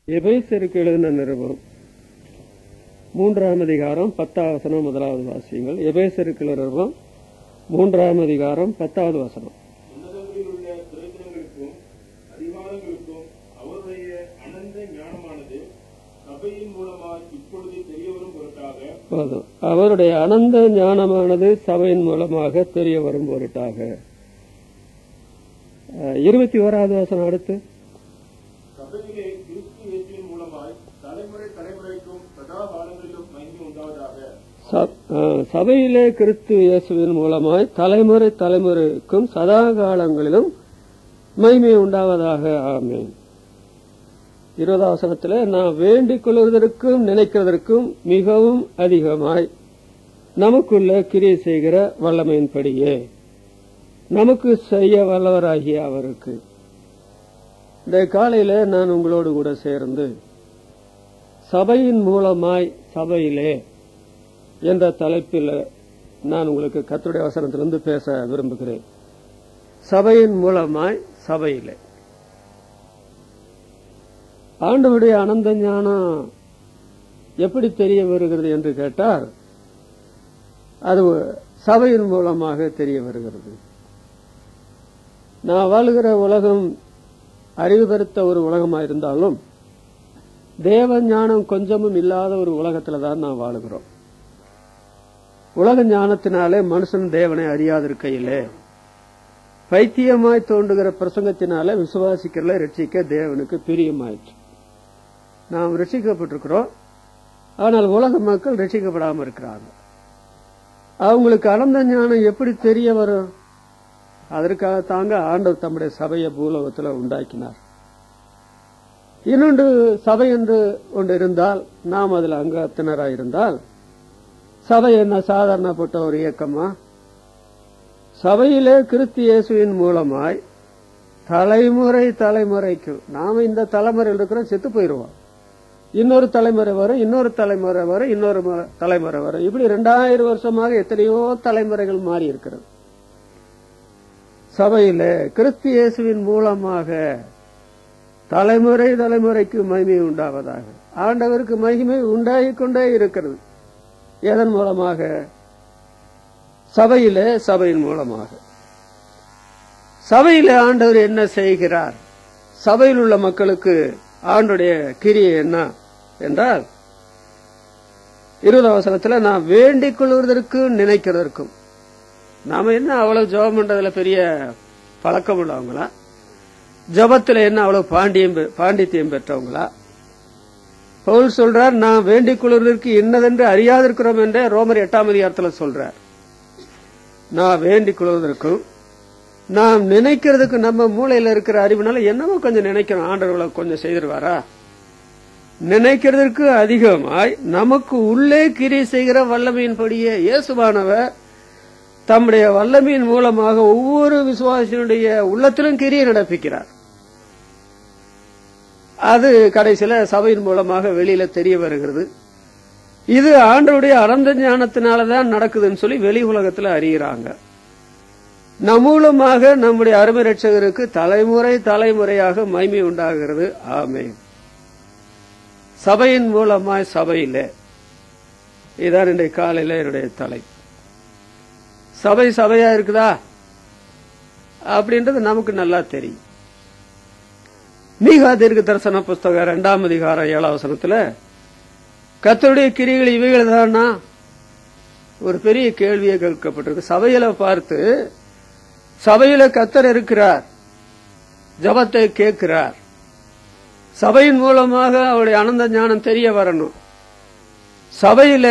எபேசியருக்கு எழுதின நிருபம் 3ஆம் அதிகாரம் 10ஆம் வசனம் முதலாவது வாசியுங்கள். எபேசியருக்கு நிருபம் 3ஆம் அதிகாரம் 10வது வசனம். உன்னதங்களில் உள்ள பிரயோஜனங்களுக்கும் அதிகாரங்களுக்கும் அவருடைய அனந்த ஞானமானது சபையின் மூலமாக இப்பொழுது தெரியவரும் பொருட்டாக அவருடைய அனந்த ஞானமானது சபையின் மூலமாக தெரிய வரும் பொருட்டாக. 21வது வசனம் அடுத்து. சபையிலே கிறிஸ்து இயேசுவின் மூலமாய் தலைமுறை தலைமுறைக்கும் சதா காலங்களிலும் மகிமை உண்டாவதாக. சபையிலே கிறிஸ்து இயேசுவின் மூலமாய் தலைமுறை தலைமுறைக்கும் சதா காலங்களிலும் மகிமை உண்டாவதாக. ஆமென். 20வது வசனத்தில் நாம் வேண்டிக் கொள்வதற்கும் நினைக்கிறதற்கும் மிகவும் அதிகமாய் நமக்குள்ள கிரியை செய்கிற வல்லமையின்படியே நமக்கு செய்ய வல்லவராகிய அவருக்கு. இந்த காலையில நான் உங்களோடு கூட சேர்ந்து சபையின் மூலமாய் சபையிலே என்ற தலைப்பில் நான் உங்களுக்கு கர்த்தருடைய வசனத்திலிருந்து பேச விரும்புகிறேன். சபையின் மூலமாய் சபையிலே ஆண்டவருடைய அனந்த ஞானம் எப்படி தெரிய வருகிறது என்று கேட்டால் அது சபையின் மூலமாக தெரிய வருகிறது. நான் வாழுகிற உலகம் அறிவு பெருத்த ஒரு உலகமாயிருந்தாலும் தேவ ஞானம் கொஞ்சமும் இல்லாத ஒரு உலகத்துல தான் நான் வாழுகிறோம். உலக ஞானத்தினாலே மனுஷன் தேவனை அறியாதிருக்கையிலே பைத்தியமாய் தோன்றுகிற பிரசங்கத்தினாலே விசுவாசிக்கிறல ரட்சிக்க தேவனுக்கு பிரியமாயிற்று. நாம் ரட்சிக்கப்பட்டிருக்கிறோம், ஆனால் உலக மக்கள் ரட்சிக்கப்படாமல் இருக்கிறாங்க. அவங்களுக்கு அனந்த ஞானம் எப்படி தெரிய வரும்? அதற்காக தாங்க ஆண்டவர் தம்முடைய சபையை பூலோகத்தில் உண்டாக்கினார். இன்னொன்று சபை என்று ஒன்று இருந்தால், நாம் அதில் அங்கத்தினராக இருந்தால், சபை என்ன சாதாரணப்பட்ட ஒரு இயக்கமா? சபையிலே கிறிஸ்து இயேசுவின் மூலமாய் தலைமுறை தலைமுறைக்கு, நாம இந்த தலைமுறையில் இருக்கிறோம், செத்து போயிடுவோம். இன்னொரு தலைமுறை வரும், இன்னொரு தலைமுறை வரும், இன்னொரு தலைமுறை வரும். இப்படி 2000 வருஷமாக எத்தனையோ தலைமுறைகள் மாறி இருக்கிறது. சபையில கிறிஸ்து இயேசுவின் மூலமாக தலைமுறை தலைமுறைக்கு மகிமை உண்டாவதாக. ஆண்டவருக்கு மகிமை உண்டாகிக் கொண்டே இருக்கிறது. எதன் மூலமாக? சபையில, சபையின் மூலமாக. சபையில ஆண்டவர் என்ன செய்கிறார்? சபையில் உள்ள மக்களுக்கு ஆண்டுடைய கிரியை என்ன என்றால், 20வது வசனத்தில் நாம் வேண்டிக் கொள்வதற்கும் நினைக்கிறதற்கும். நாம என்ன அவ்வளவு ஜெபம் பண்றதுல பெரிய பழக்கம் உள்ளவங்களா? ஜபத்துல என்ன அவ்வளவு பாண்டித்தியம் பெற்றவங்களா? பவுல் சொல்றார், நாம் வேண்டிக் கொள்வதற்கு என்னதென்று அறியாதிருக்கிறோம் என்ற ரோமர் 8ஆம் அதிகாரத்தில் சொல்றார். நான் வேண்டிக் கொள்வதற்கும் நாம் நினைக்கிறதுக்கு நம்ம மூளையில இருக்கிற அறிவுனால என்னமோ கொஞ்சம் நினைக்கிறோம், ஆண்டவர்களை கொஞ்சம் செய்திருவாரா? நினைக்கிறதுக்கு அதிகமாய் நமக்கு உள்ளே கிரியை செய்கிற வல்லமையின்படியே இயேசுவானவர் தம்முடைய வல்லமையின் மூலமாக ஒவ்வொரு விசுவாசியினுடைய உள்ளத்திலும் கிரியை நடப்பிக்கிறார். அது கடைசியில சபையின் மூலமாக வெளியில தெரிய வருகிறது. இது ஆண்டவருடைய அனந்த ஞானத்தினாலதான் நடக்குதுன்னு சொல்லி வெளி உலகத்துல அறிகிறாங்க. நம் மூலமாக நம்முடைய அருமை ரட்சகருக்கு தலைமுறை தலைமுறையாக மகிமை உண்டாகிறது. ஆமென். சபையின் மூலமாய் சபையில, இதான் இன்றைய காலையில என்னுடைய தலைப்பு. சபை சபையா இருக்குதா அப்படின்றது நமக்கு நல்லா தெரியும். மீகா தீர்க்க தரிசன புஸ்தகம் 2ஆம் அதிகாரம் 7ஆம் வசனத்துல கர்த்தருடைய கிரிகள் இவைகள் தானா ஒரு பெரிய கேள்வியை கேட்கப்பட்டிருக்கு. சபையில பார்த்து, சபையில கர்த்தர் இருக்கிறார், ஜபத்தை கேட்கிறார், சபையின் மூலமாக அவருடைய அனந்த ஞானம் தெரிய வரணும், சபையில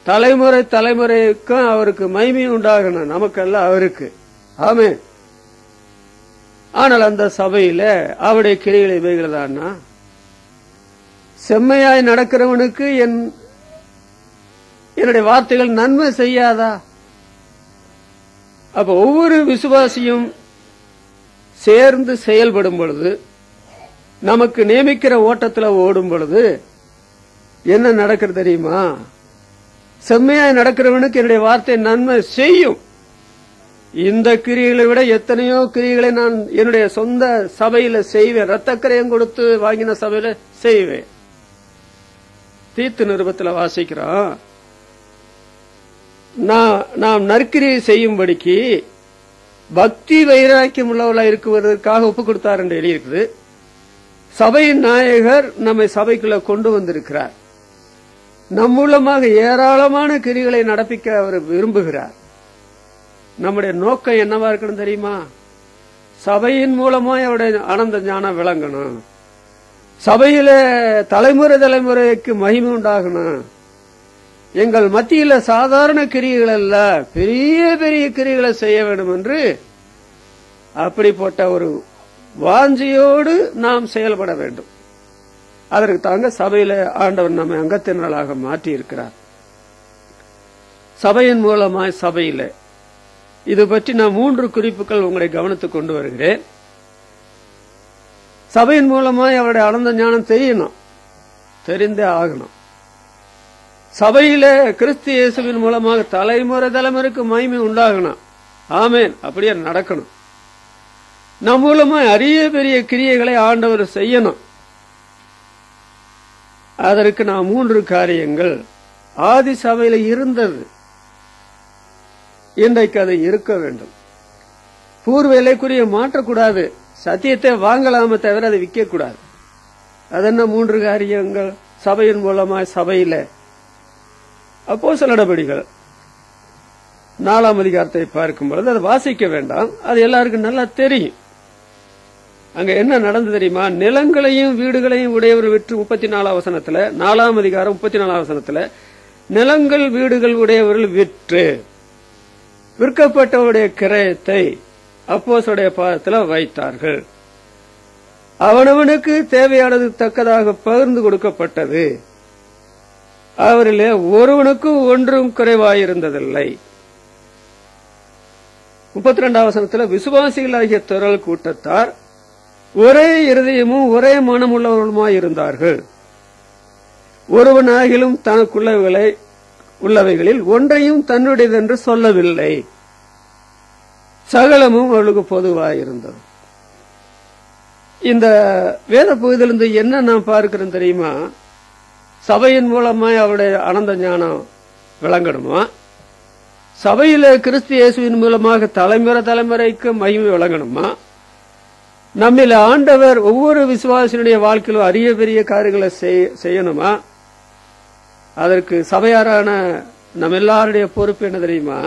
தலைமுறை தலைமுறைக்கும் அவருக்கு மகிமை உண்டாகணும், நமக்கெல்லாம் அவருக்கு. ஆமென். ஆனால் அந்த சபையில அவருடைய கிரிகளை இவைகள் தானா? செம்மையாய் நடக்கிறவனுக்கு என்னுடைய வார்த்தைகள் நன்மை செய்யாதா? அப்ப ஒவ்வொரு விசுவாசியும் சேர்ந்து செயல்படும் பொழுது, நமக்கு நியமிக்கிற ஓட்டத்தில் ஓடும் பொழுது என்ன நடக்கிறது தெரியுமா? செம்மையாய் நடக்கிறவனுக்கு என்னுடைய வார்த்தை நன்மை செய்யும். இந்த கிரியைகளை விட எத்தனையோ கிரியைகளை நான் என்னுடைய சொந்த சபையில செய்வேன். ரத்தக்கரையம் கொடுத்து வாங்கின சபையில செய்வேன். தீத்து நிருபத்தில் வாசிக்கிறோம், நாம் நற்கிரியை செய்யும்படிக்கு பக்தி வைராக்கியம் உள்ளவர்களாக இருக்குவதற்காக ஒப்புக் கொடுத்தார் என்று எழுதியிருக்குது. சபையின் நாயகர் நம்மை சபைக்குள்ள கொண்டு வந்திருக்கிறார். நம் மூலமாக ஏராளமான கிரிகளை நடப்பிக்க அவர் விரும்புகிறார். நம்முடைய நோக்கம் என்னவா இருக்கணும் தெரியுமா? சபையின் மூலமா அவருடைய ஆனந்த ஞானம் விளங்கணும். சபையில தலைமுறை தலைமுறைக்கு மகிமை உண்டாகணும். எங்கள் மத்தியில சாதாரண கிரிகள் அல்ல, பெரிய பெரிய கிரிகளை செய்ய வேண்டும் என்று அப்படிப்பட்ட ஒரு வாஞ்சியோடு நாம் செயல்பட வேண்டும். அதற்கு தாங்க சபையில ஆண்டவர் நம்மை அங்கத்தினர்களாக மாற்றி இருக்கிறார். சபையின் மூலமாய் சபையில இது பற்றி நான் 3 குறிப்புகள் உங்களை கவனத்துக்கு கொண்டு வருகிறேன். சபையின் மூலமாய் அவருடைய ஆனந்த ஞானம் தெரியணும், தெரிந்தே ஆகணும். சபையில கிறிஸ்து இயேசுவின் மூலமாக தலைமுறை தலைமுறைக்கு மகிமை உண்டாகணும். ஆமேன், அப்படியே நடக்கணும். நம் மூலமா அரிய பெரிய கிரியைகளை ஆண்டவர் செய்யணும். அதற்கு நான் 3 காரியங்கள் ஆதி சபையில இருந்தது, இன்றைக்கு அது இருக்க வேண்டும். பூர்வ இலைக்குரிய மாற்றக்கூடாது. சத்தியத்தை வாங்கலாம தவிர அதை விற்க கூடாது. அதென்ன 3 காரியங்கள்? சபையின் மூலமா சபையில அப்போஸ்தலர் நடபடிகள் 4ஆம் அதிகாரத்தை பார்க்கும் பொழுது அதை வாசிக்க வேண்டாம், அது எல்லாருக்கும் நல்லா தெரியும். அங்க என்ன நடந்து தெரியுமா? நிலங்களையும் வீடுகளையும் உடையவர் விற்று 34ஆம் வசனத்துல, 4ஆம் அதிகாரம் 34ஆம் வசனத்துல, நிலங்கள் வீடுகள் உடையவர்கள் விற்று விற்கப்பட்டவருடைய கிரயத்தை அப்போஸ்தலருடைய பாதத்தில் வைத்தார்கள். அவனவனுக்கு தேவையானது தக்கதாக பகிர்ந்து கொடுக்கப்பட்டது. அவரிலே ஒருவனுக்கும் ஒன்றும் குறைவாயிருந்ததில்லை. 32ஆம் வசனத்தில் விசுவாசிகளாகிய திரள் கூட்டத்தார் ஒரே இருதயமும் ஒரே மனம் உள்ளவர்களுமாயிருந்தார்கள். ஒருவனாகிலும் தனக்குள்ளவைகளில் ஒன்றையும் தன்னுடையதென்று சொல்லவில்லை. சகலமும் அவளுக்கு பொதுவாயிருந்தது. இந்த வேத பகுதியிலிருந்து என்ன நாம் பார்க்கிறோம் தெரியுமா? சபையின் மூலமா அவருடைய ஆனந்த ஞானம் விளங்கணுமா? சபையில கிறிஸ்து இயேசுவின் மூலமாக தலைமுறை தலைமுறைக்கு மகிமை விளங்கணுமா? நம்மில ஆண்டவர் ஒவ்வொரு விசுவாசினுடைய வாழ்க்கையிலும் அரிய பெரிய காரியங்களை செய்யணுமா? அதற்கு சபையாரான நம்ம எல்லாருடைய பொறுப்பு என்ன தெரியுமா?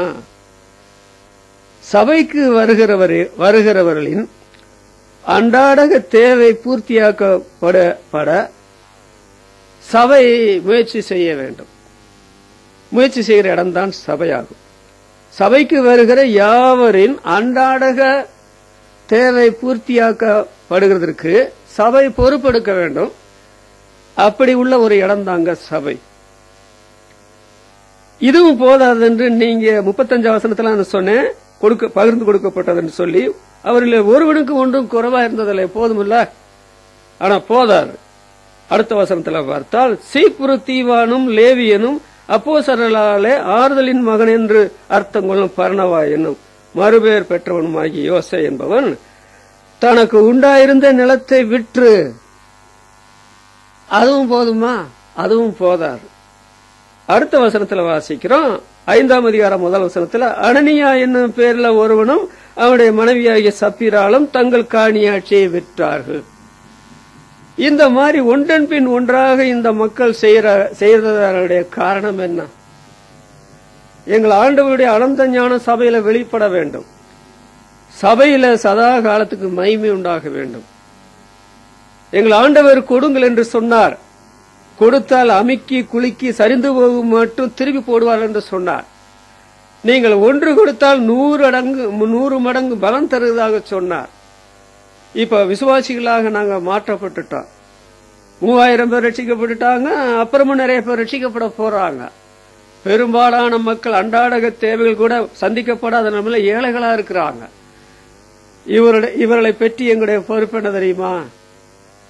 சபைக்கு வருகிறவர்களின் அன்றாட தேவை பூர்த்தியாக்கப்பட சபை முயற்சி செய்ய வேண்டும். முயற்சி செய்கிற இடம்தான் சபையாகும். சபைக்கு வருகிற யாவரின் அன்றாட தேவை பூர்த்தியாக்கப்படுகிறதற்கு சபை பொறுப்பெடுக்க வேண்டும். அப்படி உள்ள ஒரு இடம் தாங்க சபை. இதுவும் போதாது என்று நீங்க 35ஆம் வசனத்துல நான் சொன்னேன், பகிர்ந்து கொடுக்கப்பட்டது என்று சொல்லி அவர்கள் ஒருவனுக்கு ஒன்றும் குறைவா இருந்ததில்லை. போதுமில்ல, ஆனா போதாது. அடுத்த வசனத்துல பார்த்தால், சீப்புரு தீவானும் லேவியனும் அப்போஸ்தலர்களாலே ஆறுதலின் மகன் என்று அர்த்தம் கொள்ளும் பர்னவா என்னும் மறுபெயர் பெற்றவனுமாகிய யோசே என்பவன் தனக்கு உண்டாயிருந்த நிலத்தை விற்று, அதுவும் போதுமா? அதுவும் போதாது. அடுத்த வசனத்துல வாசிக்கிறோம், 5ஆம் அதிகாரம் 1 வசனத்துல, அனனியா என்னும் பேர்ல ஒருவனும் அவனுடைய மனைவியாகிய சப்பீராலும் தங்கள் காணியாட்சியை விற்றார்கள். இந்த மாதிரி ஒன்றன் பின் ஒன்றாக இந்த மக்கள் செய்யறதனுடைய காரணம் என்ன? எங்கள் ஆண்டவருடைய அனந்த ஞான சபையில வெளிப்பட வேண்டும். சபையில சதா காலத்துக்கு மகிமை உண்டாக வேண்டும். எங்கள் ஆண்டவர் கொடுங்கள் என்று சொன்னார். கொடுத்தால் அமுக்கி குலுக்கி சரிந்து போகும் மட்டும் திருப்பி போடுவார் என்று சொன்னார். நீங்கள் 1 கொடுத்தால் 100 மடங்கு பலம் தருவதாக சொன்னார். இப்ப விசுவாசிகளாக நாங்க மாற்றப்பட்டுட்டோம். 3000 பேர் ரட்சிக்கப்பட்டுட்டாங்க. அப்புறமும் நிறைய பேர் ரட்சிக்கப்பட போறாங்க. பெரும்பாலான மக்கள் அன்றாட தேவைகள் கூட சந்திக்கப்படாத நிலையில ஏழைகளா இருக்கிறாங்க. இவர்களை பற்றி எங்களுடைய பொறுப்பு என்ன தெரியுமா?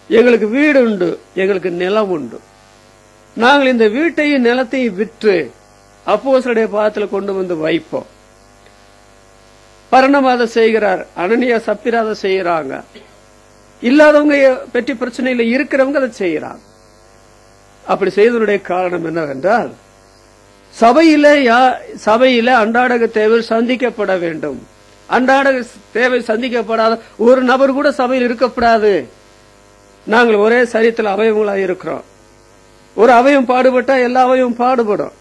எங்களுக்கு வீடு உண்டு, எங்களுக்கு நிலம் உண்டு. நாங்கள் இந்த வீட்டையும் நிலத்தையும் விற்று அப்போஸ்தலருடைய பாதத்தில் கொண்டு வந்து வைப்போம். பரணமாத செய்கிறார், அனனியா சப்பிராத செய்யறாங்க. இல்லாதவங்க பெட்டி பிரச்சனையில இருக்கிறவங்க அதை செய்யறாங்க. அப்படி செய்தனுடைய காரணம் என்னவென்றால், சபையில அன்றாட தேவை சந்திக்கப்பட வேண்டும். அன்றாட தேவை சந்திக்கப்படாத ஒரு நபர் கூட சபையில் இருக்கப்படாது. நாங்கள் ஒரே சரீரத்தில் அவயவங்களாக இருக்கிறோம். ஒரு அவயம் பாடுபட்டா எல்லா அவயமும் பாடுபடும்.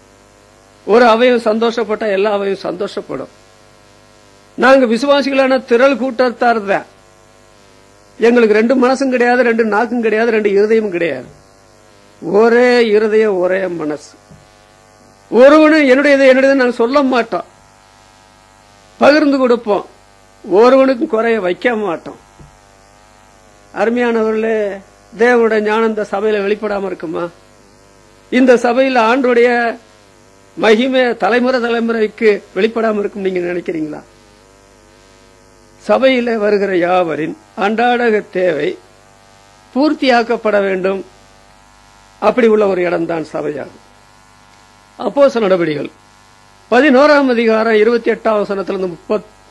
ஒரு அவயம் சந்தோஷப்பட்டா எல்லா அவயம் சந்தோஷப்படும். நாங்க விசுவாசிகளான திரள் கூட்டத்தார் தான். எங்களுக்கு 2 மனசும் கிடையாது, 2 நாக்கும் கிடையாது, 2 இருதயமும் கிடையாது. ஒரே இருதயம், ஒரே மனசு. ஒருவனு என்னுடையது நாங்க சொல்ல மாட்டோம், பகிர்ந்து கொடுப்போம். ஒருவனுக்கும் குறைய வைக்க மாட்டோம். அருமையானவர்களே, தேவனுடைய ஞானம் இந்த சபையில வெளிப்படாம இருக்குமா? இந்த சபையில் ஆண்டுடைய மகிமை தலைமுறைக்கு வெளிப்படாம இருக்கும் நீங்க நினைக்கிறீங்களா? சபையில வருகிற யாவரின் அன்றாட தேவை பூர்த்தியாக்கப்பட வேண்டும். அப்படி உள்ள ஒரு இடம்தான் சபையாகும். அப்போஸ்தலர் நடபடிகள் 11ஆம் அதிகாரம் 28ஆம் வசனத்திலிருந்து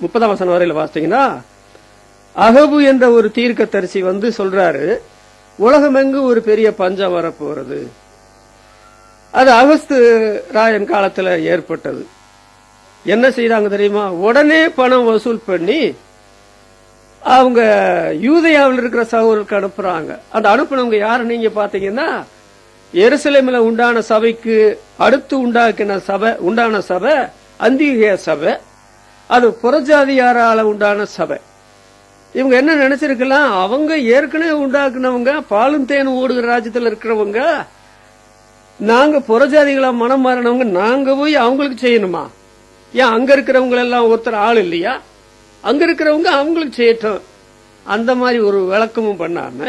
30ஆம் வசனம் வரையில வாசித்தீங்கன்னா, அகபு என்ற ஒரு தீர்க்கதரிசி வந்து சொல்றாரு, உலகமெங்கு ஒரு பெரிய பஞ்சம் வரப்போறது. அது அகஸ்து ராயன் காலத்துல ஏற்பட்டது. என்ன செய்தாங்க தெரியுமா? உடனே பணம் வசூல் பண்ணி அவங்க யூதேயாவில் இருக்கிற சகோதரருக்கு அனுப்புறாங்க. அந்த அனுப்புனவங்க யாரு நீங்க பாத்தீங்கன்னா, எருசலேமில் உண்டான சபைக்கு அடுத்து உண்டான சபை அந்தியோகியா சபை. அது புறஜாதியாரால உண்டான சபை. இவங்க என்ன நினைச்சிருக்கலாம், அவங்க ஏற்கனவே உண்டாக்குனவங்க, பாலும் தேனும் ஓடுகிற ராஜ்யத்தில் இருக்கிறவங்க, நாங்க புறஜாதிகளா மனம் மாறினவங்க, நாங்க போய் அவங்களுக்கு செய்யணுமா? ஏன் அங்க இருக்கிறவங்க எல்லாம் ஒருத்தர் ஆள் இல்லையா? அங்க இருக்கிறவங்க அவங்களுக்கு செய்யட்டும். அந்த மாதிரி ஒரு விளக்கமும் பண்ணாம,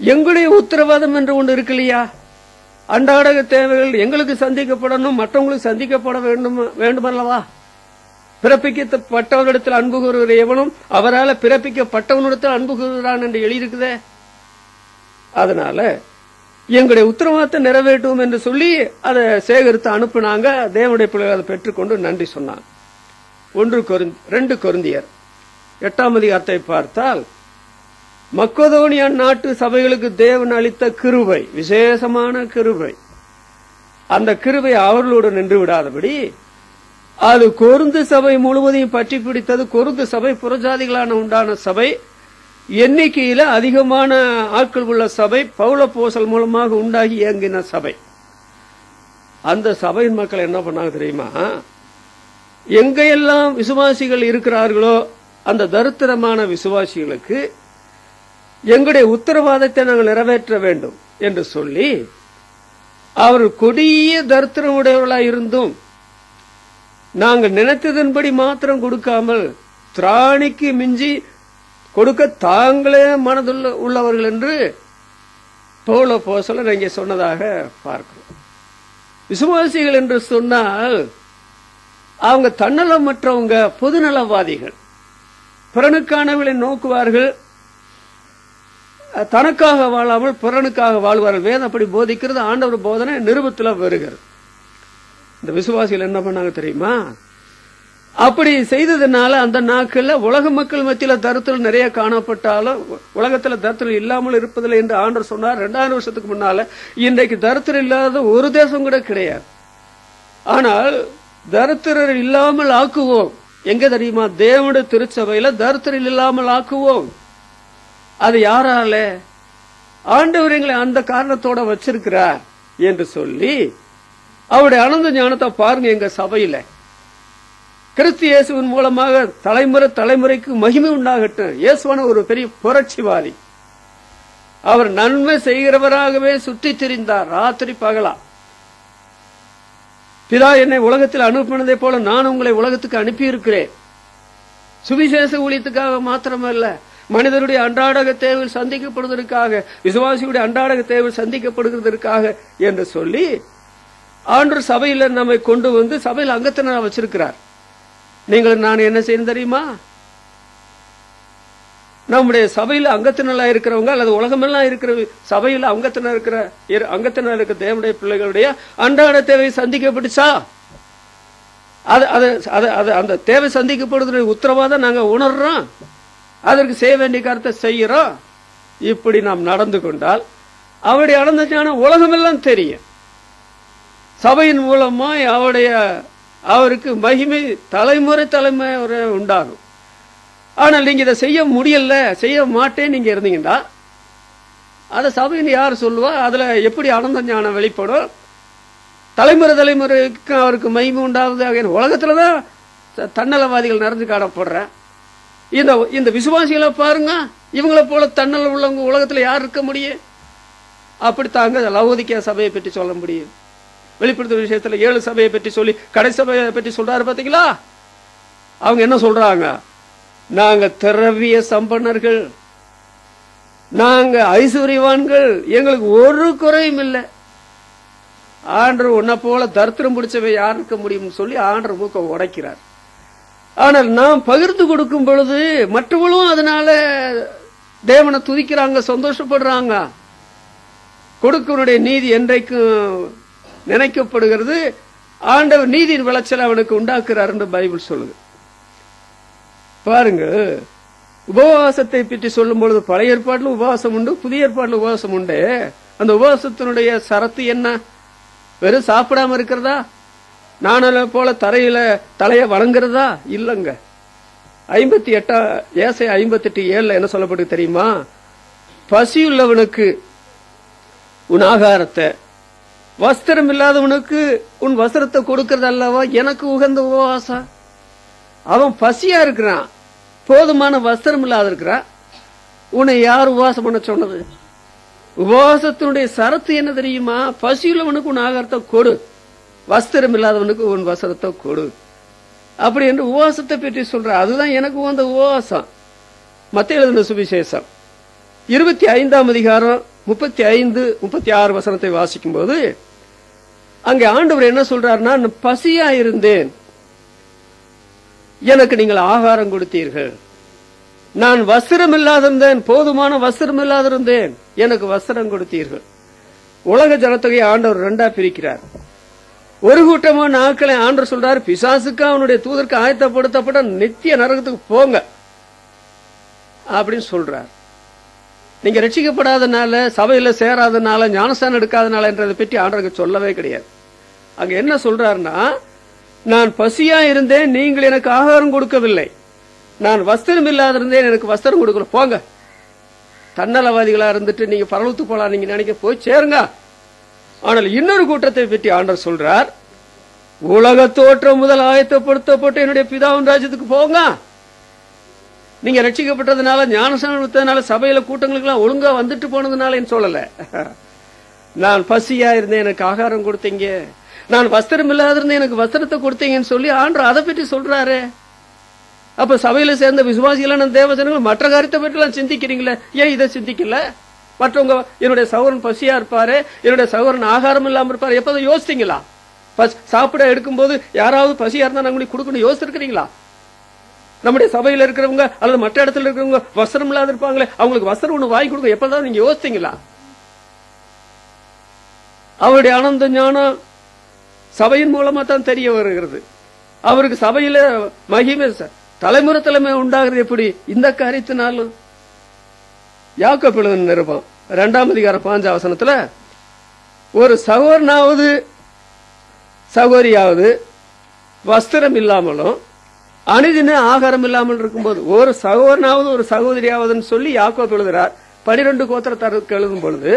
எங்களுடைய உத்தரவாதம் என்று ஒன்று இருக்கு இல்லையா? அன்றாட தேவைகள் எங்களுக்கு சந்திக்கப்படணும், மற்றவங்களுக்கு சந்திக்கப்பட வேண்டுமல்லவா? பிறப்பிக்கப்பட்டவனிடத்தில் அன்பு கூறுகிற எவனும் அவரால் பிறப்பிக்கப்பட்டவனிடத்தில் அன்பு கூறுகிறான் என்று எழுதியிருக்குதே. அதனால எங்களுடைய உத்தரவாதத்தை நிறைவேற்றுவோம் என்று சொல்லி அதை சேகரித்து அனுப்புனாங்க. தேவனுடைய பிள்ளைகள் அதை பெற்றுக்கொண்டு நன்றி சொன்னாங்க. 2 கொரிந்தியர் 8ஆம் அதிகாரத்தை பார்த்தால், மக்கதோனியா நாட்டு சபைகளுக்கு தேவன் அளித்த கிருபை, விசேஷமான கிருபை, அந்த கிருபை அவர்களோடு நின்று விடாதபடி அது கொரிந்து சபை முழுவதையும் பற்றி பிடித்தது. கொரிந்து சபை புறஜாதிகளான உண்டான சபை, எண்ணிக்கையில அதிகமான ஆட்கள் உள்ள சபை, பவுலப்போஸ்தலர் மூலமாக உண்டாகி இயங்கின சபை. அந்த சபையின் மக்கள் என்ன பண்ணாங்க தெரியுமா? எங்கெல்லாம் விசுவாசிகள் இருக்கிறார்களோ அந்த தரித்திரமான விசுவாசிகளுக்கு எங்களுடைய உத்தரவாதத்தை நாங்கள் நிறைவேற்ற வேண்டும் என்று சொல்லி, அவர் கொடிய தரித்திரமுடையவர்களாக இருந்தும் நாங்கள் நினைத்ததன்படி மாத்திரம் கொடுக்காமல் திராணிக்கு மிஞ்சி கொடுக்க தாங்களே மனதுள்ள உள்ளவர்கள் என்று பவுலப்போஸ்தலர் இங்கே சொன்னதாக பார்க்கிறோம். விசுவாசிகள் என்று சொன்னால் அவங்க தன்னலமற்றவங்க, பொதுநலவாதிகள், பிறனுக்கானவர்களை நோக்குவார்கள், தனக்காக வாழாமல் பிறனுக்காக வாழ்வார்கள். வேதம் அப்படி போதிக்கிறது. ஆண்டவர் போதனை நிருபத்தில் வருகிறது. இந்த விசுவாசிகள் என்ன பண்ணாங்க தெரியுமா? அப்படி செய்ததுனால அந்த நாட்கள்ல உலக மக்கள் மத்தியில தரித்திரம் நிறைய காணப்பட்டாலும் உலகத்துல தரித்திரம் இல்லாமல் இருப்பதில்லை என்று ஆண்டவர் சொன்னார் 2000 வருஷத்துக்கு முன்னால. இன்றைக்கு தரித்திரம் இல்லாத ஒரு தேசம் கூட கிடையாது. ஆனால் தரித்திரர் இல்லாமல் ஆக்குவோம். எங்க தெரியுமா? தேவனுடைய திருச்சபையில தரித்திரம் இல்லாமல் ஆக்குவோம். அது யாரால? ஆண்டவர் எங்களை அந்த காரணத்தோட வச்சிருக்கிறார் என்று சொல்லி அவருடைய அனந்த ஞானத்தை பாருங்க. எங்க சபையில கிறிஸ்து இயேசுவின் மூலமாக தலைமுறைக்கு மகிமை உண்டாகட்டும். இயேசுவான ஒரு பெரிய புரட்சிவாதி. அவர் நன்மை செய்கிறவராகவே சுற்றி திரிந்தார், ராத்திரி பகலா. பிதா என்னை உலகத்தில் அனுப்பினதை போல நான் உங்களை உலகத்துக்கு அனுப்பி இருக்கிறேன். சுவிசேஷ ஊழியத்துக்காக மாத்திரமல்ல, மனிதருடைய அன்றாட தேவைகள் சந்திக்கப்படுவதற்காக, விசுவாசியுடைய அன்றாட தேவைகள் சந்திக்கப்படுவதற்காக என்று சொல்லி ஆண்டவர் சபையில நம்மை கொண்டு வந்து சபையில் அங்கத்தினராக வச்சிருக்கிறார். நீங்கள் நான் என்ன செய்யணும் தெரியுமா? நம்முடைய சபையில அங்கத்தினரா இருக்கிறவங்க அல்லது உலகமெல்லாம் இருக்கிற சபையில அங்கத்தினர் இருக்கிற தேவனுடைய பிள்ளைகளுடைய அன்றாட தேவை சந்திக்கப்பட்டுச்சா? அந்த தேவை சந்திக்கப்படுவதற்கு உத்தரவாதம் நாங்க உணர்றோம், அதற்கு செய்ய வேண்டிய காரியத்தை செய்யறோம். இப்படி நாம் நடந்து கொண்டால் அவருடைய அனந்த ஞானம் உலகமெல்லாம் தெரியும். சபையின் மூலமா அவருக்கு மகிமை தலைமுறை உண்டாகும். ஆனால் நீங்க இதை செய்ய முடியல, செய்ய மாட்டேன் நீங்க இருந்தீங்கன்னா அத சபையின் யார் சொல்லுவா? அதுல எப்படி அனந்த ஞானம் வெளிப்படும்? தலைமுறைக்கு அவருக்கு மகிமை உண்டாகுது. உலகத்துலதான் தன்னலவாதிகள் நிறைஞ்சு காணப்படுற. இந்த விசுவாசிகளை பாருங்க, இவங்களை போல தன்னல உள்ளவங்க உலகத்துல யார் இருக்க முடியும்? அப்படித்தாங்க லவோதிக்கேயா சபையை பற்றி சொல்ல முடியும். வெளிப்படுத்தும் விஷயத்துல 7 சபையை பற்றி சொல்லி கடைசி சபையை பற்றி சொல்றாரு பாத்தீங்களா? அவங்க என்ன சொல்றாங்க? நாங்க திரவிய சம்பன்னர்கள், நாங்க ஐஸ்வர்யவான்கள், எங்களுக்கு ஒரு குறையும் இல்லை. ஆண்டவர் உன்னை போல தரித்திரம் பிடிச்சவை யார் இருக்க முடியும் சொல்லி ஆண்டவர் மூக்க உடைக்கிறார். ஆனால் நாம் பகிர்ந்து கொடுக்கும் பொழுது மற்றவர்களும் அதனால தேவனை துதிக்கிறாங்க, சந்தோஷப்படுறாங்க. கொடுக்கனுடைய நீதி என்றைக்கும் நினைக்கப்படுகிறது. ஆண்டவர் நீதியின் விளைச்சல் அவனுக்கு உண்டாக்குறார் என்று பைபிள் சொல்லுது. பாருங்க, உபவாசத்தை பற்றி சொல்லும் பொழுது பழைய ஏற்பாட்டில் உபவாசம் உண்டு, புதிய ஏற்பாட்டில் உபவாசம் உண்டு. அந்த உபவாசத்தினுடைய சரத்து என்ன? வெறும் சாப்பிடாம இருக்கிறதா? நானல போல தரையில தலைய வணங்குறதா? இல்லங்க. 58:7 என்ன சொல்லப்பட்டு தெரியுமா? பசியுள்ளவனுக்கு உன் ஆகாரத்தை, வஸ்திரம் இல்லாதவனுக்கு உன் வஸ்திரத்தை கொடுக்கறது அல்லவா எனக்கு உகந்த உபவாசம். அவன் பசியா இருக்கிறான், போதுமான வஸ்திரம் இல்லாத இருக்கிறான். உன்னை யார் உபவாசம் பண்ண சொன்னது? உபவாசத்தினுடைய சரத்து என்ன தெரியுமா? பசியுள்ளவனுக்கு உன் ஆகாரத்தை கொடு, வஸ்திரம் இல்லாதவனுக்கு உன் வஸ்திரத்தை கொடு. அப்படி என்று உபவாசத்தை பற்றி சொல்ற. அதுதான் எனக்கு உகந்த உபவாசம். மத்தேயு எழுதின சுவிசேஷம் 25:35-36 வசனத்தை வாசிக்கும் போது அங்கே ஆண்டவர் என்ன சொல்றார்? நான் பசியா இருந்தேன், எனக்கு நீங்கள் ஆகாரம் கொடுத்தீர்கள். நான் வஸ்திரம் இல்லாதிருந்தேன், போதுமான வஸ்திரம் இல்லாதிருந்தேன், எனக்கு வஸ்திரம் கொடுத்தீர்கள். உலக ஜனத்தொகையை ஆண்டவர் 2ஆ பிரிக்கிறார். ஒரு கூட்டமான ஆட்களை ஆண்டவர் சொல்றாரு, பிசாசுக்கு அவனுடைய தூதருக்கு ஆயத்தப்படுத்தப்பட்ட நித்திய நரகத்துக்கு போங்க அப்படின்னு சொல்றார். நீங்க ரட்சிக்கப்படாதனால, சபையில சேராதனால, ஞானஸ்தானம் எடுக்காதனால என்றதை பற்றி ஆண்டவருக்கு சொல்லவே கிடையாது. அங்க என்ன சொல்றாருன்னா, நான் பசியா இருந்தேன், நீங்கள் எனக்கு ஆகாரம் கொடுக்கவில்லை. நான் வஸ்திரம் இல்லாத இருந்தேன், எனக்கு வஸ்திரம் கொடுக்கல. போங்க, தன்னலவாதிகளா இருந்துட்டு நீங்க பரலோகத்துக்கு போலாம் நீங்க நினைக்க போய் சேருங்க. ஆனால் இன்னொரு கூட்டத்தை பற்றி ஆண்டவர் சொல்றார், உலக தோற்றம் முதல் ஆயத்தப்படுத்தப்பட்டு என்னுடைய பிதாவின் ராஜ்யத்துக்கு போங்க. நீங்க ரட்சிக்கப்பட்டதுனால, ஞானஸ்நானம் எடுத்ததுனால, சபையில கூட்டங்களுக்கு எல்லாம் ஒழுங்கா வந்துட்டு போனதுனால சொல்லல. நான் பசியா இருந்தேன், எனக்கு ஆகாரம் கொடுத்தீங்க. நான் வஸ்திரம் இல்லாத இருந்தேன், எனக்கு வஸ்திரத்தை கொடுத்தீங்கன்னு சொல்லி ஆண்டவர் அதை பற்றி சொல்றாரு. அப்ப சபையில சேர்ந்த விசுவாசிகளான தேவஜனங்கள் மற்ற காரியத்தை பற்றி எல்லாம் சிந்திக்கிறீங்களே, ஏன் இதை சிந்திக்கல? மற்றவங்க என்னுடைய சகோதரன் பசியா இருப்பாரு, என்னுடைய சகோதரன் ஆகாரம் இல்லாம இருப்பாரு, எப்ப யோசித்தீங்களா? சாப்பிட எடுக்கும் போது யாராவது பசியா இருந்தா நாங்க கொடுக்கணும் யோசிச்சிருக்கிறீங்களா? நம்முடைய சபையில இருக்கிறவங்க அல்லது மற்ற இடத்துல இருக்கிறவங்க வஸ்திரம் இல்லாத இருப்பாங்களே, அவங்களுக்கு வஸ்திரம் ஒண்ணு வாங்கி கொடுக்க எப்பதான் நீங்க யோசித்தீங்களா? அவருடைய ஆனந்த ஞானம் சபையின் மூலமா தான் தெரிய வருகிறது. அவருக்கு சபையில மகிமை தலைமுறை உண்டாகிறது எப்படி? இந்த காரியத்தினாலும். யாக்கோபு எழுதின நிருபம் 2:5 ஒரு சகோதரனாவது சகோதரியாவது வஸ்திரம் இல்லாமலும் அனுதின ஆகாரம் இல்லாமல் இருக்கும்போது, ஒரு சகோதரனாவது ஒரு சகோதரியாவதுன்னு சொல்லி யாக்கோபு எழுதுறார். 12 கோத்திரத்தாருக்கு எழுதும் பொழுது,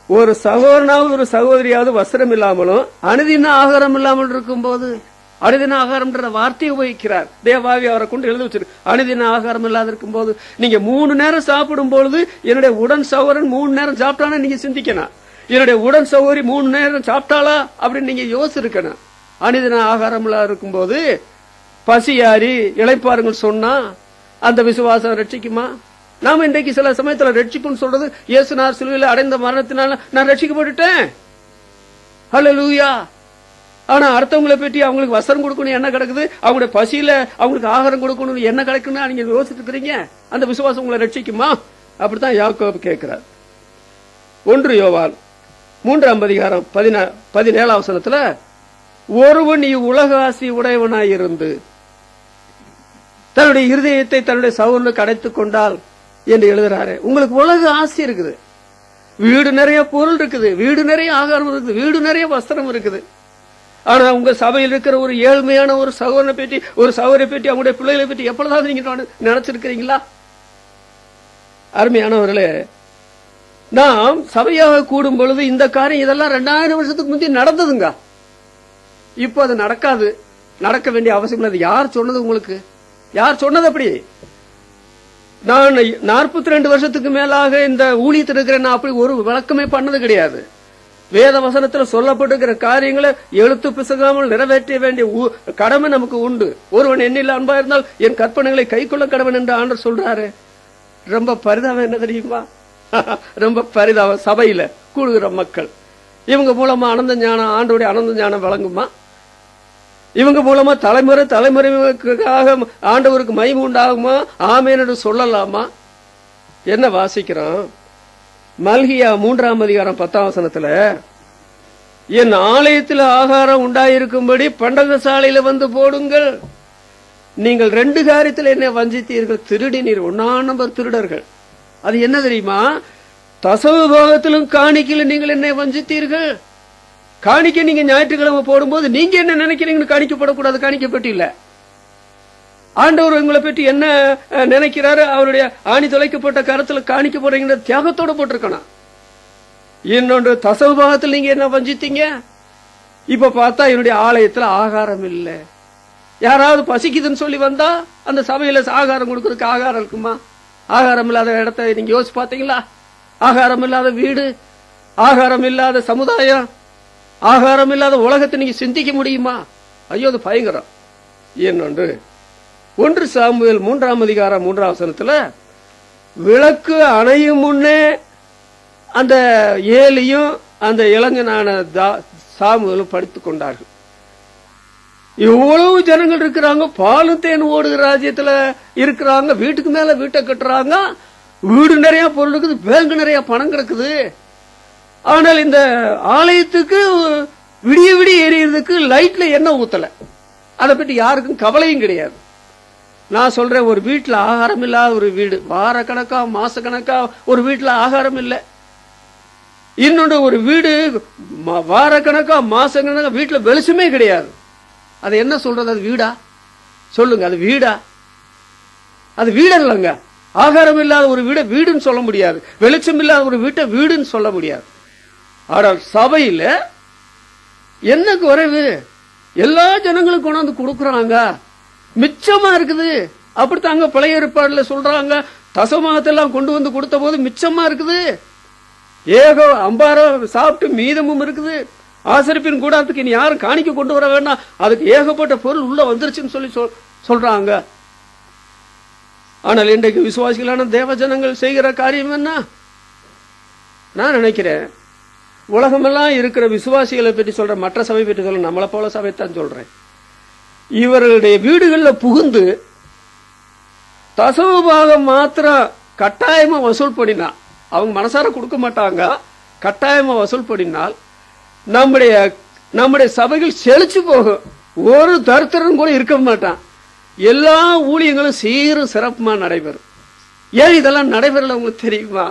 ஒரு சகோதரனாவது ஒரு சகோதரியாவது வஸ்திரம் இல்லாமலும் அனுதின ஆகாரம் இல்லாமல் இருக்கும்போது, அனுதின ஆகாரம் வார்த்தையை உபயோகிக்கிறார். தேவாவி அவரை கொண்டு எழுதி வச்சிருக்கு. அனுதின ஆகாரம் இல்லாத இருக்கும் போது, நீங்க 3 நேரம் சாப்பிடும் பொழுது என்னுடைய உடன் சகோதரன் 3 நேரம் சாப்பிட்டானா நீங்க சிந்திக்கணும். என்னுடைய உடன் சகோதரி 3 நேரம் சாப்பிட்டாளா அப்படின்னு நீங்க யோசிச்சிருக்கணும். அனுதின ஆகாரம் இல்லாத இருக்கும் போது பசியாரி இளைப்பாருங்கள் சொன்னா அந்த விசுவாசம் ரட்சிக்குமா? நாம இன்றைக்கு சில சமயத்துல ரட்சிப்புன்னு சொல்றது, இயேசுநாதர் சிலுவையில் அடைந்த மரணத்தினால நான் ரட்சிக்கப்பட்டுட்டேன், ஹல்லேலூயா. ஆனா அடுத்தவங்களை பற்றி அவங்களுக்கு வஸ்திரம் கொடுக்கணும் என்ன கிடக்குது, அவங்களுடைய பசியில அவங்களுக்கு ஆகாரம் கொடுக்கணும் என்ன கிடைக்குன்னு நீங்க யோசிச்சுட்டு இருக்கிறீங்க. அந்த விசுவாசம் உங்களை ரட்சிக்குமா? அப்படித்தான் யாக்கோபு கேட்கிறார். 1 யோவான் 3:17 17 ஒருவன் இவ்வுலக ஆசி உடையவனாயிருந்து தன்னுடைய இருதயத்தை தன்னுடைய சகோதரனுக்கு அடைத்துக் கொண்டால் என்று எழுதுறாரு. உங்களுக்கு உலக ஆசி இருக்குது, வீடு நிறைய பொருள் இருக்குது, வீடு நிறைய ஆகாரம் இருக்குது, வீடு நிறைய வஸ்திரம் இருக்குது. ஆனா உங்க சபையில் இருக்கிற ஒரு ஏழ்மையான ஒரு சகோதரனை பற்றி, ஒரு சகோதரை பற்றி, அவங்களுடைய பிள்ளைகளை பற்றி எப்பொழுதாவது நீங்க நினைச்சிருக்கிறீங்களா? அருமையானவர்களே, நாம் சபையாக கூடும் பொழுது இந்த காரியம் இதெல்லாம் 2000 வருஷத்துக்கு முந்தைய நடந்ததுங்க. இப்ப அது நடக்காது, நடக்க வேண்டிய அவசியம் இல்லை. யார் சொன்னது உங்களுக்கு? யார் சொன்னது? அப்படி நான் 42 வருஷத்துக்கு மேலாக இந்த ஊழியத்தில் இருக்கிறேன், நான் அப்படி ஒரு விளக்கமே பண்ணது கிடையாது. வேத வசனத்தில் சொல்லப்பட்டிருக்கிற காரியங்களை எழுத்து பிசகாமல் நிறைவேற்ற வேண்டிய கடமை நமக்கு உண்டு. ஒருவன் என்னில் அன்பா இருந்தால் என் கற்பனைகளை கை கொள்ள கடவன் என்று ஆண்டவர் சொல்றாரு. ரொம்ப பரிதாபம் என்ன தெரியுமா? ரொம்ப பரிதாபம். சபையில கூடுகிற மக்கள் இவங்க மூலமா ஆனந்த ஞானம், ஆண்டோடைய ஆனந்த ஞானம் வழங்குமா? இவங்க மூலமா தலைமுறை தலைமுறைக்காக ஆண்டவருக்கு மகிமை உண்டாகுமா? ஆமென் என்று சொல்லலாமா? என்ன வாசிக்கிறோம்? மல்கியா 3ஆம் அதிகாரம் 10ஆம் வசனத்துல, என் ஆலயத்தில் ஆகாரம் உண்டாயிருக்கும்படி பண்டகசாலையில வந்து போடுங்கள். நீங்கள் 2 காரியத்தில் என்னை வஞ்சித்தீர்கள். திருடினீர். 1ஆம் நம்பர் திருடர்கள். அது என்ன தெரியுமா? தசம பாகத்திலும் காணிக்கையில நீங்கள் என்னை வஞ்சித்தீர்கள். காணிக்கை நீங்க ஞாயிற்றுக்கிழமை போடும்போது நீங்க என்ன நினைக்கிறீங்கன்னு காணிக்கப்படக்கூடாது, காணிக்கப்பட்டு இல்ல. ஆண்டவர் உங்களை பற்றி என்ன நினைக்கிறாரு? அவருடைய ஆணி தொலைக்கப்பட்ட கருத்துல காணிக்க போறீங்க தியாகத்தோட போட்டிருக்கணும். இன்னொன்று, தசம பாகத்தில் நீங்க என்ன வஞ்சித்தீங்க. இப்ப பார்த்தா என்னுடைய ஆலயத்துல ஆகாரம் இல்ல. யாராவது பசிக்குதுன்னு சொல்லி வந்தா அந்த சபையில ஆகாரம் கொடுக்கறதுக்கு ஆகாரம் இருக்குமா? ஆகாரம் இல்லாத இடத்தை நீங்க யோசிச்சு பாத்தீங்களா? ஆகாரம் இல்லாத வீடு, ஆகாரம் இல்லாத சமுதாயம், ஆகாரம் இல்லாத உலகத்தை நீங்க சிந்திக்க முடியுமா? ஐயோ, அது பயங்கரம். இன்னொன்று, 1 சாமுவேல் 3ஆம் அதிகாரம் 3ஆம் வசனத்துல, விளக்கு அணையும் முன்னே அந்த ஏலியும் அந்த இளைஞனான சாமுவேலும் படித்துக் கொண்டார்கள். இவ்வளவு ஜனங்கள் இருக்கிறாங்க, பாலும் தேன் ஓடுகிற ராஜ்யத்துல இருக்கிறாங்க, வீட்டுக்கு மேல வீட்டை கட்டுறாங்க, வீடு நிறைய பொருள் இருக்குது, பேங்க் நிறைய பணம் கிடக்குது. ஆனால் இந்த ஆலயத்துக்கு விடிய விடிய எரியறதுக்கு லைட்ல எண்ணெய் ஊத்தல. அதை பற்றி யாருக்கும் கவலையும் கிடையாது. நான் சொல்றேன், ஒரு வீட்டுல ஆகாரம் இல்லாத ஒரு வீடு, வார கணக்கா மாச கணக்கா ஒரு வீட்டுல ஆகாரம் இல்லை. இன்னொன்று, ஒரு வீடு வார கணக்கா மாச கணக்கா வீட்டுல வெளிச்சமே கிடையாது. அது என்ன சொல்றது? அது வீடா? சொல்லுங்க, அது வீடா? அது வீடு இல்லைங்க. ஆகாரம் இல்லாத ஒரு வீடை வீடுன்னு சொல்ல முடியாது, வெளிச்சம் இல்லாத ஒரு வீட்டை வீடுன்னு சொல்ல முடியாது. ஆனால் சபையில என்ன குறைவு? எல்லா ஜனங்களுக்கும் கொண்டாந்து கொடுக்கறாங்க, மிச்சமா இருக்குது. அப்படித்தாங்க பழைய ஏற்பாடுல சொல்றாங்க, தசமாகத்தெல்லாம் கொண்டு வந்து கொடுத்த போது மிச்சமா இருக்குது, அம்பாரம் சாப்பிட்டு மீதமும் இருக்குது. ஆசரிப்பின் கூடாரத்துக்கு இனி யாரும் காணிக்க கொண்டு வர வேண்டாம், அதுக்கு ஏகப்பட்ட பொருள் உள்ள வந்துருச்சுன்னு சொல்லி சொல்றாங்க. ஆனால் இன்றைக்கு விசுவாசிகளான தேவ ஜனங்கள் செய்கிற காரியம் என்ன? நான் நினைக்கிறேன், உலகமெல்லாம் இருக்கிற விசுவாசிகளை பற்றி சொல்ற, மற்ற சபை பற்றி சொல்ற, நம்மளை போல சபை தான் சொல்றேன். இவர்களுடைய வீடுகளில் புகுந்து தசமபாகம் மாத்திரம் கட்டாயமா வசூல் பண்ணினா, அவங்க மனசார கொடுக்க மாட்டாங்க, கட்டாயமா வசூல் பண்ணினால் நம்முடைய சபைகள் செழிச்சு போகும். ஒரு தரித்திரம் கூட இருக்க மாட்டான். எல்லா ஊழியங்களும் சீரும் சிறப்புமா நடைபெறும். ஏன் இதெல்லாம் நடைபெறல உங்களுக்கு தெரியுமா?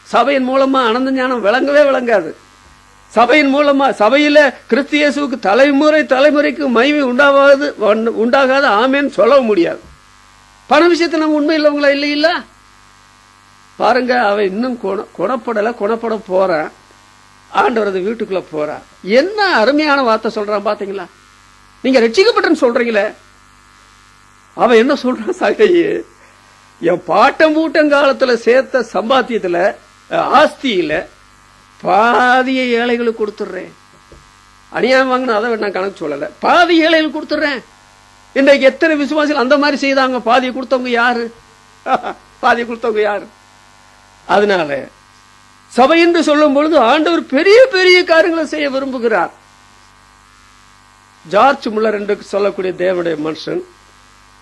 சபையின் மூலமா ஆனந்த ஞானம் விளங்கவே விளங்காது. சபையின் மூலமா சபையில கிறிஸ்து இயேசுவுக்கு தலைமுறைக்கு மகிமை உண்டாகாது ஆமேன்னு சொல்ல முடியாது. பண விஷயத்தை நம்ம உண்மை இல்லவங்களா இல்லையில்ல? பாருங்க, அவன் இன்னும் குணப்பட போறான், ஆண்டவரது வீட்டுக்குள்ள போறான். என்ன அருமையான வார்த்தை சொல்றான் பாத்தீங்களா? நீங்க ரட்சிக்கப்பட்டன்னு சொல்றீங்களே, அவன் என்ன சொல்றான்? சகையே, என் பாட்டம் பூட்டங்காலத்துல சேர்த்த சம்பாத்தியத்துல ஆஸ்தியில பாதிய ஏழைகளுக்கு கொடுத்துடுறேன். அநியாயம் வாங்கினா அதை நான் கணக்கு சொல்லல, பாதி ஏழைகளுக்கு கொடுத்துடுறேன். இன்றைக்கு எத்தனை விசுவாசிகள் அந்த மாதிரி செய்தாங்க? பாதியை கொடுத்தவங்க யாரு? பாதியை கொடுத்தவங்க யாரு? அதனால சபை என்று சொல்லும் பொழுது ஆண்டவர் பெரிய பெரிய காரியங்களை செய்ய விரும்புகிறார். ஜார்ஜ் முல்லர் என்று சொல்லக்கூடிய தேவனுடைய மனுஷன்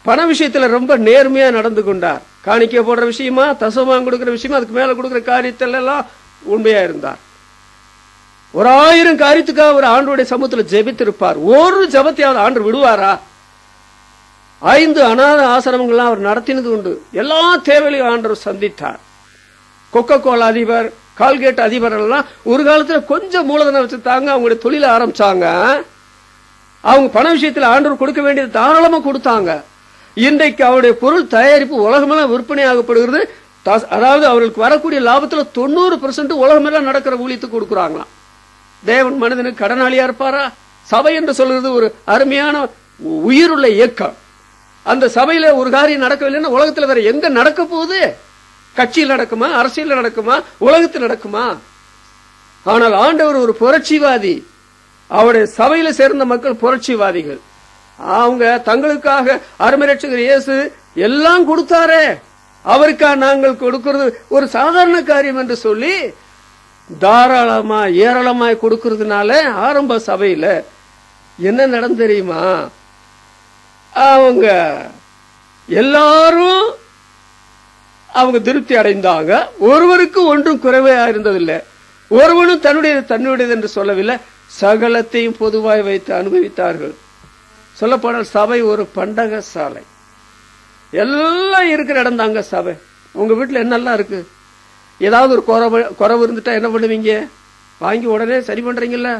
பண விஷயத்துல ரொம்ப நேர்மையா நடந்து கொண்டார். காணிக்கை போடுற விஷயமா, தசமா கொடுக்கிற விஷயமா, அதுக்கு மேல கொடுக்கிற காரியத்தில் எல்லாம் உண்மையா இருந்தார். 1000 காரியத்துக்காக ஒரு ஆண்டோடைய சமூகத்தில் ஜெபித்திருப்பார். ஒரு ஜெபத்தையாவது ஆண்டு விடுவாரா? 5 அநாத ஆசிரமங்கள்லாம் அவர் நடத்தினது உண்டு. எல்லா தேவைகளையும் ஆண்டவர் சந்தித்தார். கொக்கோ கோலா அதிபர், கால்கேட் அதிபர் எல்லாம் ஒரு காலத்துல கொஞ்சம் மூலதனம் வச்சுட்டாங்க, அவங்களுடைய தொழில ஆரம்பிச்சாங்க. அவங்க பண விஷயத்தில் ஆண்டவர் கொடுக்க வேண்டியது தாராளமா கொடுத்தாங்க. இன்றைக்கு அவருடைய பொருள் தயாரிப்பு உலகமெல்லாம் விற்பனை ஆகப்படுகிறது. அதாவது அவர்களுக்கு வரக்கூடிய லாபத்துல 90% உலகமெல்லாம் நடக்கிற ஊழியத்துக்கு கொடுக்குறாங்களாம். தேவன் மனிதனுக்கு கடனாளியா இருப்பாரா? சபை என்று சொல்றது ஒரு அருமையான உயிருள்ள இயக்கம். அந்த சபையில ஒரு காரியம் நடக்கவில்லைன்னா உலகத்துல வேற எங்க நடக்க போகுது? கட்சியில் நடக்குமா? அரசியல் நடக்குமா? உலகத்தில் நடக்குமா? ஆனால் ஆண்டவர் ஒரு புரட்சிவாதி. அவருடைய சபையில சேர்ந்த மக்கள் புரட்சிவாதிகள். அவங்க தங்களுக்காக அருமை ரட்சகர் இயேசு எல்லாம் கொடுத்தாரே, அவருக்காக நாங்கள் கொடுக்கிறது ஒரு சாதாரண காரியம் என்று சொல்லி தாராளமா ஏராளமாய் கொடுக்கறதுனால ஆரம்ப சபையில என்ன நடந்து தெரியுமா? அவங்க எல்லாரும் அவங்க திருப்தி அடைந்தாங்க. ஒருவருக்கு ஒன்றும் குறைவே இருந்ததில்லை. ஒருவனும் தன்னுடையது என்று சொல்லவில்லை. சகலத்தையும் பொதுவாய் வைத்து அனுபவித்தார்கள். சொல்லப்போனால் சபை ஒரு பண்டக சாலை. எல்லாம் இருக்கிற இடம் தாங்க சபை. உங்க வீட்டுல என்னெல்லாம் இருக்கு? ஏதாவது ஒரு குறைவு இருந்துட்டா என்ன பண்ணுவீங்க? வாங்கி உடனே சரி பண்றீங்கல்ல.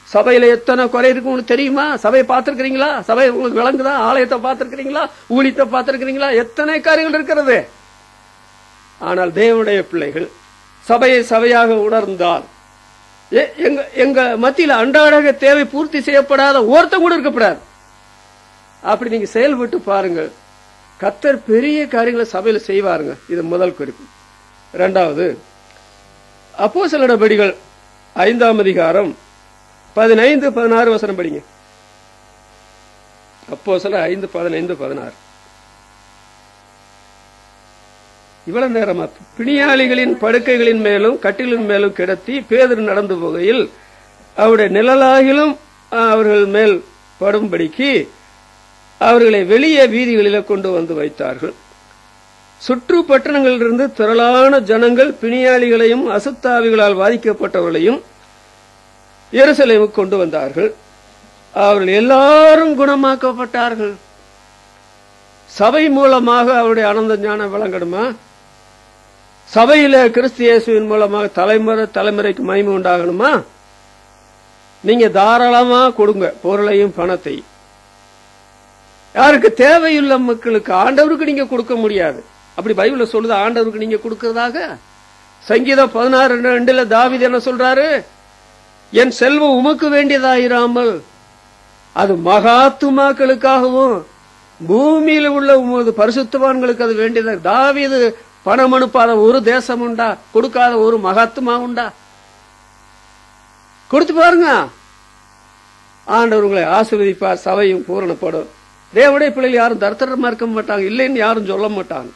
சபையில எத்தனை குறை இருக்கு உங்களுக்கு தெரியுமா? சபையை பார்த்திருக்கிறீங்களா? சபை உங்களுக்கு விளங்குதா? ஆலயத்தை பார்த்திருக்கிறீங்களா? ஊழியத்தை பார்த்திருக்கிறீங்களா? எத்தனை காரியங்கள் இருக்கிறது. ஆனால் தேவனுடைய பிள்ளைகள் சபையை சபையாக உணர்ந்தால் எங்க மத்தியில் அன்றாட தேவை பூர்த்தி செய்யப்படாத ஒருத்தம் கூட இருக்கப்படாது. அப்படி நீங்க செயல்பட்டு பாருங்க, கர்த்தர் பெரிய காரியங்களை சபையில செய்வாருங்க. இது முதல் குறிப்பு. இரண்டாவது, அப்போஸ்தலர் நடபடிகள் 5ஆம் அதிகாரம் 15-16 வசனம் படிங்க. அப்போஸ்தலர் 5:15-16. இவ்வளவு நேரமா பிணியாளிகளின் படுக்கைகளின் மேலும் கட்டிலின் மேலும் கிடத்தி பேதுரு நடந்து போகையில் அவருடைய நிழலாகிலும் அவர்கள் மேல் படும்படிக்கு அவர்களை வெளியே வீதிகளில கொண்டு வந்து வைத்தார்கள். சுற்று பட்டணங்களிலிருந்து திரளான ஜனங்கள் பிணியாளிகளையும் அசுத்தாவிகளால் பாதிக்கப்பட்டவர்களையும் எருசலேமுக்கு கொண்டு வந்தார்கள். அவர்கள் எல்லாரும் குணமாக்கப்பட்டார்கள். சபை மூலமாக அவருடைய ஆனந்த ஞானம் விளங்கணுமா? சபையில கிறிஸ்து இயேசுவின் மூலமாக தலைமுறைக்கு மகிமை உண்டாகணுமா? நீங்க தாராளமா கொடுங்க, பொருளையும் பணத்தையும். யாருக்கு தேவையுள்ள மக்களுக்கு. ஆண்டவருக்கு நீங்க கொடுக்க முடியாது. அப்படி பைபிள்ல சொல்லுது, ஆண்டவருக்கு நீங்க கொடுக்கிறதாக. சங்கீதம் 16:2 தாவீது என்ன சொல்றாரு? என் செல்வம் உமக்கு வேண்டியதாயிராமல் அது மகாத்துமாக்களுக்காகவும் பூமியில் உள்ள உமது பரிசுத்தவான்களுக்கு அது வேண்டியதா. தாவீது பணம் அனுப்பாத ஒரு தேசம் உண்டா? கொடுக்காத ஒரு மகாத்மா உண்டா? கொடுத்து பாருங்க, ஆண்டவர் உங்களை ஆசீர்வதிப்பார். சபையும் பூரணப்படும். தேவனுடைய பிள்ளைகள் யாரும் தரித்திரமா இருக்க மாட்டாங்க, இல்லைன்னு யாரும் சொல்ல மாட்டாங்க.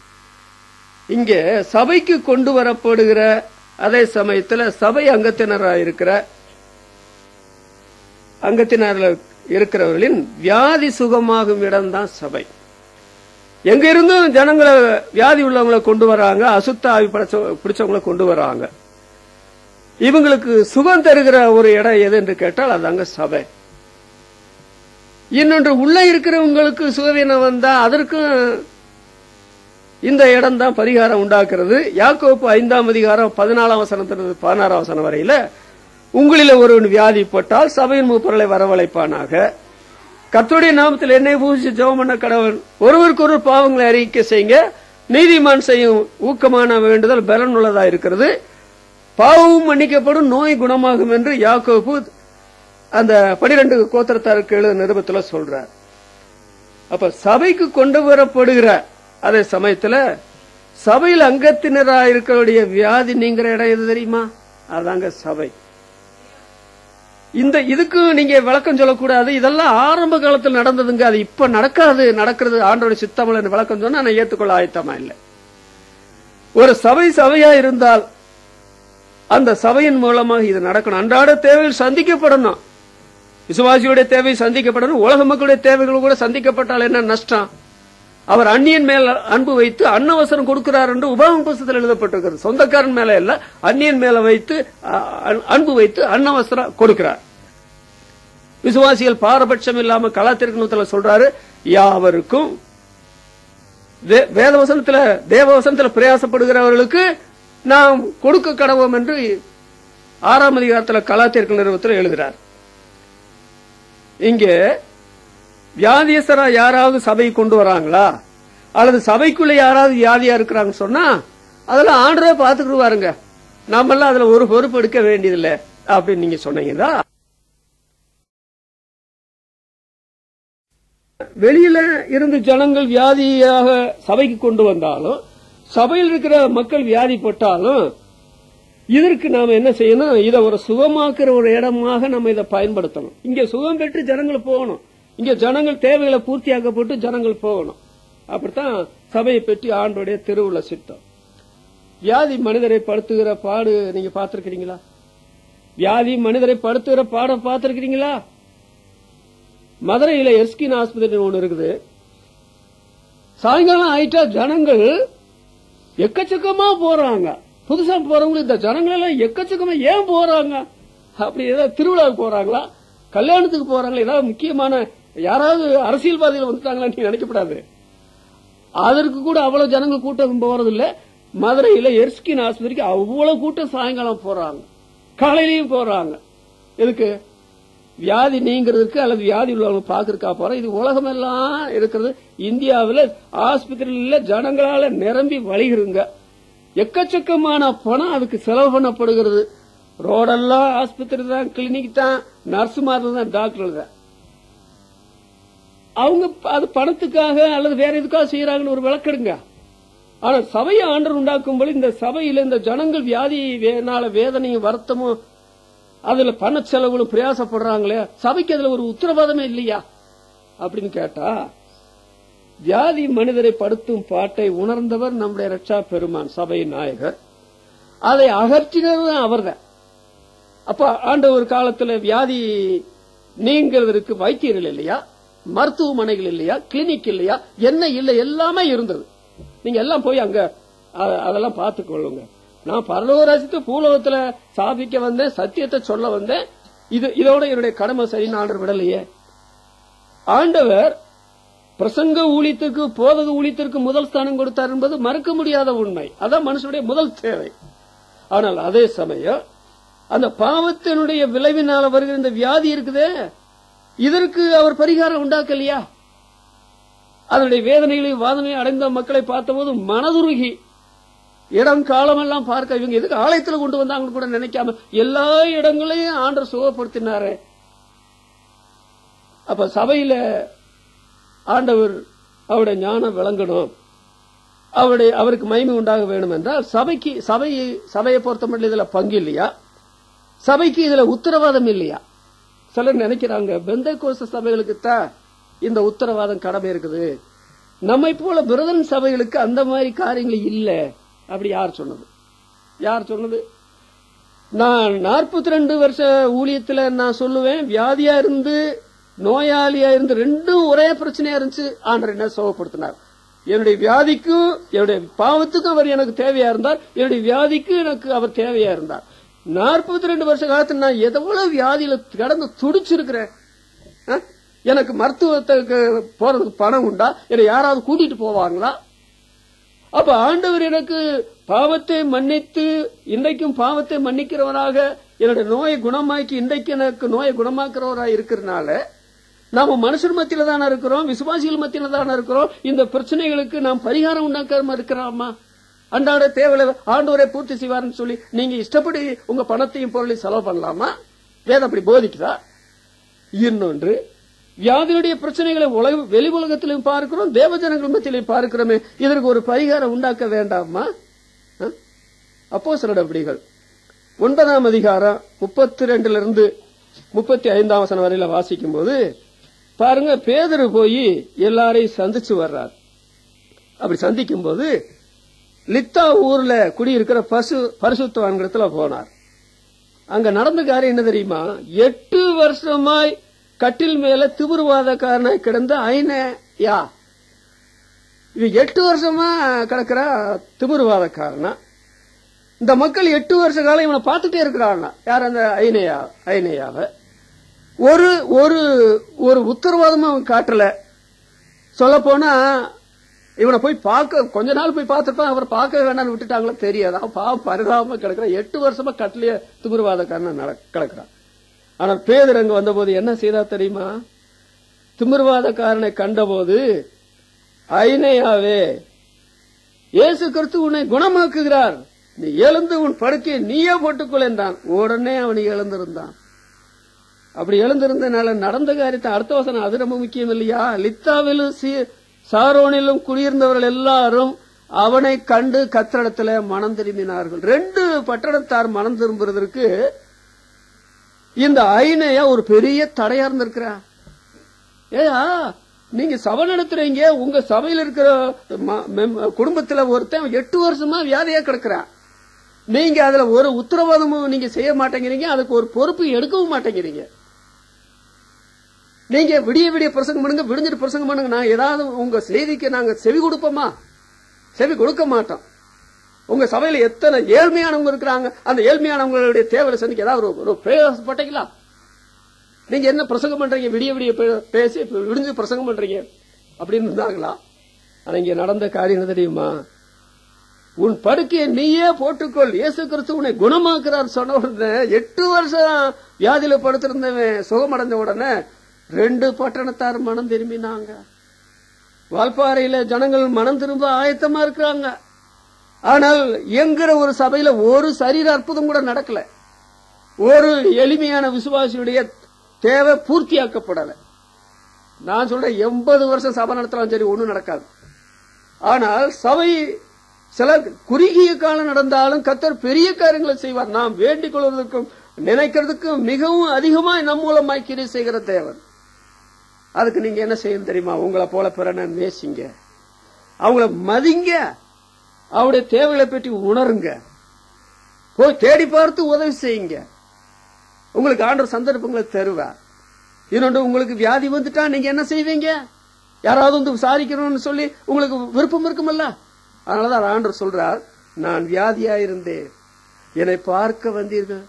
இங்கே சபைக்கு கொண்டு வரப்படுகிற அதே சமயத்தில் சபை அங்கத்தினர் இருக்கிறவர்களின் வியாதி சுகமாகும் இடம்தான் சபை. எங்க இருந்தும் ஜனங்களை வியாதி உள்ளவங்களை கொண்டு வராங்க, அசுத்த ஆவி பிடிச்சவங்களை கொண்டு வராங்க. இவங்களுக்கு சுகம் தருகிற ஒரு இடம் எது என்று கேட்டால் அதாங்க சபை. இன்னொன்று, உள்ள இருக்கிறவங்களுக்கு சுகவீனம் வந்தா அதற்கும் இந்த இடம் தான் பரிகாரம் உண்டாக்குறது. யாக்கோப்பு 5ஆம் அதிகாரம் 14ஆம் வசனத்திலிருந்து 16ஆம் வசனம் வரையில, உங்களில ஒருவன் வியாதிப்பட்டால் சபையின் மூப்பர்களை வரவழைப்பானாக, கர்த்தருடைய நாமத்தில் என்னை பூஜிச்சு ஜெபம் பண்ண கடவன், ஒருவருக்கு ஒரு பாவங்களை அறிக்கை செய்யுங்க, நீதிமான் செய்யும் ஊக்கமான வேண்டுதல் பலன் உள்ளதா இருக்கிறது, பாவமும் மன்னிக்கப்படும், நோய் குணமாகும் என்று யாக்கோப்பு அந்த 12 கோத்திரத்தாருக்கு எழுத நிருபத்துல சொல்றார். அப்ப சபைக்கு கொண்டு வரப்படுகிற அதே சமயத்துல சபையில் அங்கத்தினராக இருக்கிற வியாதி நீங்கிற இடம் எது தெரியுமா? அதாங்க சபை. இதுக்கு நீங்க விளக்கம் சொல்லக்கூடாது. இதெல்லாம் ஆரம்ப காலத்தில் நடந்ததுங்க, அது இப்ப நடக்கிறது ஆண்டோட சித்தமல விளக்கம் சொன்னா நான் ஏற்றுக்கொள்ள ஆயத்தமா இல்லை. ஒரு சபையா இருந்தால் அந்த சபையின் மூலமாக இது நடக்கணும். அன்றாட தேவைகள் சந்திக்கப்படணும். விசுவாசியுடைய தேவை சந்திக்கப்படணும். உலக மக்களுடைய தேவைகள் கூட சந்திக்கப்பட்டால் என்ன நஷ்டம்? அவர் அந்நியன் மேல அன்பு வைத்து அன்னவசரம் கொடுக்கிறார் என்று உபாகம புஸ்தகத்தில் எழுதப்பட்டிருக்கிறது. சொந்தக்காரன் மேல இல்ல, அந்நியன் மேல வைத்து அன்பு வைத்து அன்னவசரம் கொடுக்கிறார். விசுவாசிகள் பாரபட்சம் இல்லாம கலாத்திற்குன்னு சொல்றாரு, யாவருக்கும் வேதவசனத்துல தேவவசனத்துல பிரயாசப்படுகிறவர்களுக்கு நாம் கொடுக்க கடவோம் என்று 6ஆம் அதிகாரத்தில் கலாத்தியர்கள் நிறுவனத்தில் எழுதுகிறார். இங்கே வியாதியஸ்தரா யாராவது சபை கொண்டு வராங்களா அல்லது சபைக்குள்ள யாராவது வியாதியா இருக்கிறாங்க சொன்னா அதெல்லாம் ஆண்டவரே பாத்துக்கிடுவாருங்க, நாமெல்லாம் அதுல ஒரு பொறுப்பு எடுக்க வேண்டியதில்லை அப்படின்னு நீங்க சொன்னீங்கன்னா, வெளியில இருந்து ஜனங்கள் வியாதியாக சபைக்கு கொண்டு வந்தாலும் சபையில் இருக்கிற மக்கள் வியாதிப்பட்டாலும் இதற்கு நாம என்ன செய்யணும், இதை ஒரு சுகமாக்குற ஒரு இடமாக நம்ம இதை பயன்படுத்தணும். இங்க சுகம் பெற்று ஜனங்கள் போகணும், இங்க ஜனங்கள் தேவைகளை பூர்த்தியாக்கப்பட்டு ஜனங்கள் போகணும். அப்படித்தான் சபையை பற்றி ஆண்டோடைய திருவுள்ள சித்தம். வியாதி மனிதரை படுத்துகிற பாடு நீங்க பார்த்திருக்கிறீங்களா? வியாதி மனிதரை படுத்துகிற பாட பார்த்திருக்கிறீங்களா? மதுரையில எர்ஸ்கின் ஆஸ்பத்திரி ஒண்ணு இருக்குது. சாயங்காலம் ஆயிட்டா ஜனங்கள் எக்கச்சக்கமா போறாங்க. புதுசா போறவங்க இந்த ஜனங்கள் எல்லாம் எக்கச்சக்கமா ஏன் போறாங்க? அப்படி ஏதாவது திருவிழாவுக்கு போறாங்களா, கல்யாணத்துக்கு போறாங்களா, ஏதாவது முக்கியமான யாராவது அரசியல்வாதிகள் வந்துட்டாங்களா நீங்க நினைக்கப்படாது. அதற்கு கூட அவ்வளவு ஜனங்கள் கூட்டம் போறது இல்ல. மதுரையில எர்ஸ்கின் ஆஸ்பத்திரிக்கு அவ்வளவு கூட்டம் சாயங்காலம் போறாங்க, காலையிலயும் போறாங்க. எதுக்கு? வியாதி நீங்கிறதுக்கு அல்லது வியாதி உள்ளவங்க பாக்குறதுக்கா போற. இது உலகம் எல்லாம் இருக்கிறது. இந்தியாவில் ஆஸ்பத்திரியில ஜனங்களால நிரம்பி வழிகிறங்க. எக்கச்சக்கமான பணம் அதுக்கு செலவு பண்ணப்படுகிறது. ரோடெல்லாம் ஆஸ்பத்திரி தான், கிளினிக் தான், நர்சுமார்கள் தான், டாக்டர் தான். அவங்க அது பணத்துக்காக அல்லது வேற எதுக்காக செய்யறாங்கன்னு ஒரு விளக்கெடுங்க. ஆனா சபையை ஆண்டவர் உண்டாக்கும்போது இந்த சபையில இந்த ஜனங்கள் வியாதினால வேதனையும் வருத்தமும் அதுல பண செலவுகளும் பிரயாசப்படுறாங்களே, சபைக்கு அதுல ஒரு உத்தரவாதமே இல்லையா அப்படின்னு கேட்டா, வியாதி மனிதரை படுத்தும் பாட்டை உணர்ந்தவர் நம்முடைய ரட்சா பெருமான் சபையின் நாயகர். அதை அகற்றினது அவர்தான். அப்ப ஆண்டவர் காலத்துல வியாதி நீங்கிறதுக்கு வைத்தியர்கள் இல்லையா, மருத்துவமனைகள் இல்லையா, கிளினிக் இல்லையா, என்ன இல்லை, எல்லாமே இருந்தது. நீங்க எல்லாம் போய் அங்க அதெல்லாம் பார்த்துக்கொள்ளுங்க. நான் பரலோக ராஜ்யத்தை பூலோகத்துல சாதிக்க வந்தேன், சத்தியத்தை சொல்ல வந்தேன். இதோட என்னுடைய கடமை சரின்னு ஆண்டவர் விடலையே. ஆண்டவர் பிரசங்க ஊழியத்திற்கு போதக ஊழியத்திற்கு முதல் ஸ்தானம் கொடுத்தார் என்பது மறுக்க முடியாத உண்மை. அதான் மனுஷனுடைய முதல் தேவை. ஆனால் அதே சமயம் அந்த பாவத்தினுடைய விளைவினால வருகிற இந்த வியாதி இருக்குதே, இதற்கு அவர் பரிகாரம் உண்டாக்கலையா? அதனுடைய வேதனைகளையும் வாதனையும் அடைந்த மக்களை பார்த்தபோது மனதுருகி இடம் காலம் எல்லாம் பார்க்க இவங்க எதுக்கு ஆலயத்தில் கொண்டு வந்தாங்கன்னு கூட நினைக்காம எல்லா இடங்களையும் ஆண்டவர் சுகப்படுத்தினாரு. அப்ப சபையில ஆண்டவர் அவருடைய ஞானம் விளங்கணும், அவருக்கு மகிமை உண்டாக வேணும் என்றால் சபையை பொறுத்த மட்டும் இதுல பங்கு இல்லையா? சபைக்கு இதுல உத்தரவாதம் இல்லையா? சிலர் நினைக்கிறாங்க பெந்தேகோஸ்து சபைகளுக்கு தான் இந்த உத்தரவாதம் கடமை இருக்குது, நம்மை போல பிரதன் சபைகளுக்கு அந்த மாதிரி காரியங்கள் இல்ல. அப்படி யார் சொன்னது? யார் சொன்னது? நான் 42 வருஷ ஊழியத்துல நான் சொல்லுவேன், வியாதியா இருந்து நோயாளியா இருந்து ரெண்டும் ஒரே பிரச்சனையா இருந்துச்சு. ஆண்டவர் என்ன சுகப்படுத்தினார். என்னுடைய வியாதிக்கும் என்னுடைய பாவத்துக்கும் அவர் எனக்கு தேவையா இருந்தார், என்னுடைய வியாதிக்கு எனக்கு அவர் தேவையா இருந்தார். 42 வருஷ காலத்துல நான் எவ்வளவு வியாதியில கடந்து துடிச்சிருக்கிறேன். எனக்கு மருத்துவத்துக்கு போறதுக்கு பணம் உண்டா? என்னை யாராவது கூட்டிட்டு போவாங்களா? அப்ப ஆண்டவர் எனக்கு பாவத்தை மன்னித்து இன்றைக்கும் பாவத்தை மன்னிக்கிறவராக என்னுடைய நோயை குணமாக்கி இன்றைக்கு எனக்கு நோயை குணமாக்குறவராக இருக்கிறதுனால நாம மனுஷர் மத்தியில தானே இருக்கிறோம், விசுவாசிகள் மத்தியில தானே இருக்கிறோம். இந்த பிரச்சனைகளுக்கு நாம் பரிகாரம் உண்டாக்காம இருக்கிறோமா? அன்றாட தேவையில்லை ஆண்டவரை பூர்த்தி செய்வார்னு சொல்லி நீங்க இஷ்டப்படி உங்க பணத்தையும் பொருளையும் செலவு பண்ணலாமா? வேதம் அப்படி போதிக்குதா? இன்னொன்று, வியாதியுடைய பிரச்சனைகளை வெளி உலகத்திலும் பார்க்கிறோம், தேவஜனங்கள் மத்தியிலும் பார்க்கிறோமே, இதற்கு ஒரு பரிகாரம் உண்டாக்க வேண்டாமா? அப்போஸ்தலர் நடவடிக்கைகள் 9ஆம் அதிகாரம் 32 35 வசனம் வரையில வாசிக்கும் போது பாருங்க, பேதுரு போய் எல்லாரையும் சந்திச்சு வர்றார். அப்படி சந்திக்கும் போது லித்தா ஊர்ல குடியிருக்கிற பரிசுத்தவான்களிடத்துல போனார். அங்க நடந்த காரியம் என்ன தெரியுமா? 8 வருஷமாய் கட்டில் மேல திமிர்வாதக்காரனாய் கிடந்த ஐனேயா இவன் 8 வருஷமா கிடக்கிற திமிர்வாதக்காரனா. இந்த மக்கள் 8 வருஷ காலம் இவனை பார்த்துட்டே இருக்கிறாங்க. யார்? அந்த ஐனேயாவை. ஒரு ஒரு ஒரு உத்தரவாதமும் அவன் காட்டல. சொல்ல போனா இவனை போய் பார்க்க கொஞ்ச நாள் போய் பார்த்துருப்பான். அவர் பார்க்க வேண்டாம்னு விட்டுட்டாங்களோ தெரியாது. அவன் பாவம் பரிதாபமா கிடக்கிறான். 8 வருஷமா கட்டிலேயே திமிர்வாதக்காரன் கிடக்கிறான். ஆனால் பேதுரு அங்க வந்த போது என்ன செய்தா தெரியுமா? திமிர்வாதக்காரனை கண்டபோது, ஐனேயாவே, இயேசு கிறிஸ்து உன்னை குணமாக்குகிறார், நீ எழுந்து உன் படுக்கையை நீயே போட்டுக்கொள் என்றான். உடனே அவன் எழுந்திருந்தான். அப்படி எழுந்திருந்தனால நடந்த காரியத்தை அடுத்த வசனம் அது ரொம்ப முக்கியம் இல்லையா? லித்தாவிலும் சாரோனிலும் குடியிருந்தவர்கள் எல்லாரும் அவனை கண்டு கர்த்தரிடத்துல மனம் திரும்பினார்கள். 2 பட்டணத்தார் மனம் திரும்புறதற்கு இந்த ஐனேயா ஒரு பெரிய தடையா இருந்திருக்கிறா. ஏயா, நீங்க சபை நடத்துறீங்க, உங்க சபையில் இருக்கிற குடும்பத்துல ஒருத்தன் 8 வருஷமா வியாதியா கிடக்குறான். நீங்க அதுல ஒரு உத்தரவாதமும் நீங்க செய்ய மாட்டேங்கிறீங்க, அதுக்கு ஒரு பொறுப்பு எடுக்கவும் மாட்டேங்கிறீங்க. நீங்க விடிய விடிய பிரசங்கம் பண்ணுங்க, விடிஞ்சிட்டு பிரசங்கம் பண்ணுங்க, நான் ஏதாவது உங்க செய்திக்கு நாங்க செவி கொடுப்போமா? செவி கொடுக்க மாட்டோம். உங்க சபையில எத்தனை ஏழ்மையானவங்க இருக்கிறாங்க, அந்த ஏழ்மையானவங்களுடைய தேவையை சந்திக்க ஏதாவது ஒரு பிரயோசப்பட்டீங்களா? நீங்க என்ன பிரசங்கம் பண்றீங்க, விடிய விடிய பேசி விடிஞ்சு பிரசங்கம் பண்றீங்க அப்படின்னு இருந்தாங்களா? ஆனா இங்க நடந்த காரியம் தெரியுமா? உன் படுக்கையை நீயே போட்டுக்கொள், இயேசு கிறிஸ்து உன்னை குணமாக்குறார் சொன்ன உடனே 8 வருஷம் வியாதியில படுத்திருந்தவன் சுகமடைஞ்ச உடனே 2 பட்டணத்தார் மனம் திரும்பினாங்க. வால்பாறையில ஜனங்கள் மனம் திரும்ப ஆயத்தமா இருக்கிறாங்க. ஆனால் என்கிற ஒரு சபையில ஒரு சரீர அற்புதம் கூட நடக்கல. ஒரு எளிமையான விசுவாசியுடைய தேவை பூர்த்தியாக்கப்படல. நான் சொல்றேன், 80 வருஷம் சபை நடத்தலாம், சரி, ஒண்ணும் நடக்காது. ஆனால் சபை சில குறுகிய காலம் நடந்தாலும் கர்த்தர் பெரிய காரியங்களை செய்வார். நாம் வேண்டிக் கொள்வதற்கும் நினைக்கிறதுக்கும் மிகவும் அதிகமா நம் மூலமாய் கிரியை செய்கிற தேவன். அதுக்கு நீங்க என்ன செய்யணும் தெரியுமா? உங்களை போல பிறனை நேசிங்க, அவங்கள மதிங்க, அவருடைய தேவைகளை பற்றி உணருங்க, போய் தேடி பார்த்து உதவி செய்யுங்க. உங்களுக்கு ஆண்டவர் சந்தர்ப்பங்களை தருவார். இன்னொன்று, உங்களுக்கு வியாதி வந்துட்டா நீங்க என்ன செய்வீங்க? யாராவது வந்து விசாரிக்கணும்னு சொல்லி உங்களுக்கு விருப்பம் இருக்குமல்ல? அதனாலதான் ஆண்டவர் சொல்றார், நான் வியாதியா இருந்தேன், என்னை பார்க்க வந்தீர்கள்.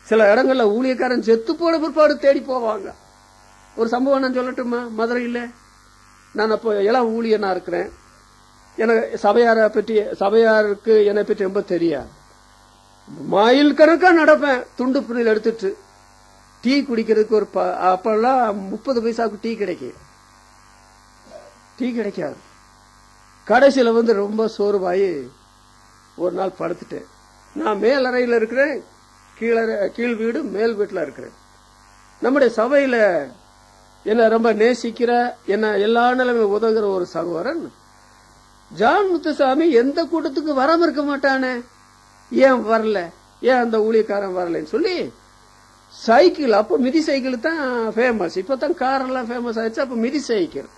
சில இடங்கள்ல ஊழியக்காரன் செத்து போன பிற்பாடு தேடி போவாங்க. ஒரு சம்பவம் நான் சொல்லட்டுமா? மதுரையில் நான் அப்போ எல்லாம் ஊழியனா இருக்கிறேன். எனக்கு சபையாருக்கு என்னை பற்றி ரொம்ப தெரியாது. மைல் கணக்கா நடப்பேன் துண்டு புண்ணில் எடுத்துட்டு. டீ குடிக்கிறதுக்கு ஒரு அப்பெல்லாம் 30 பைசாவுக்கு டீ கிடைக்காது. கடைசியில வந்து ரொம்ப சோர்வாயி ஒரு நாள் படுத்துட்டேன். நான் மேல் அறையில் இருக்கிறேன், கீழ் வீடு மேல் வீட்டில் இருக்கிறேன். நம்முடைய சபையில என்ன ரொம்ப நேசிக்கிற, என்ன எல்லா நிலைமையும் உதவுகிற ஒரு சகோதரன், ஜான் முத்துசாமி எந்த கூட்டத்துக்கு வராம இருக்க மாட்டானே, ஏன் வரல, ஏன் அந்த ஊழியக்காரன் வரலன்னு சொல்லி சைக்கிள், அப்போ மிதி சைக்கிள் தான் ஃபேமஸ், இப்பதான் கார் எல்லாம் ஃபேமஸ் ஆயிடுச்சு. அப்ப மிதி சைக்கிள்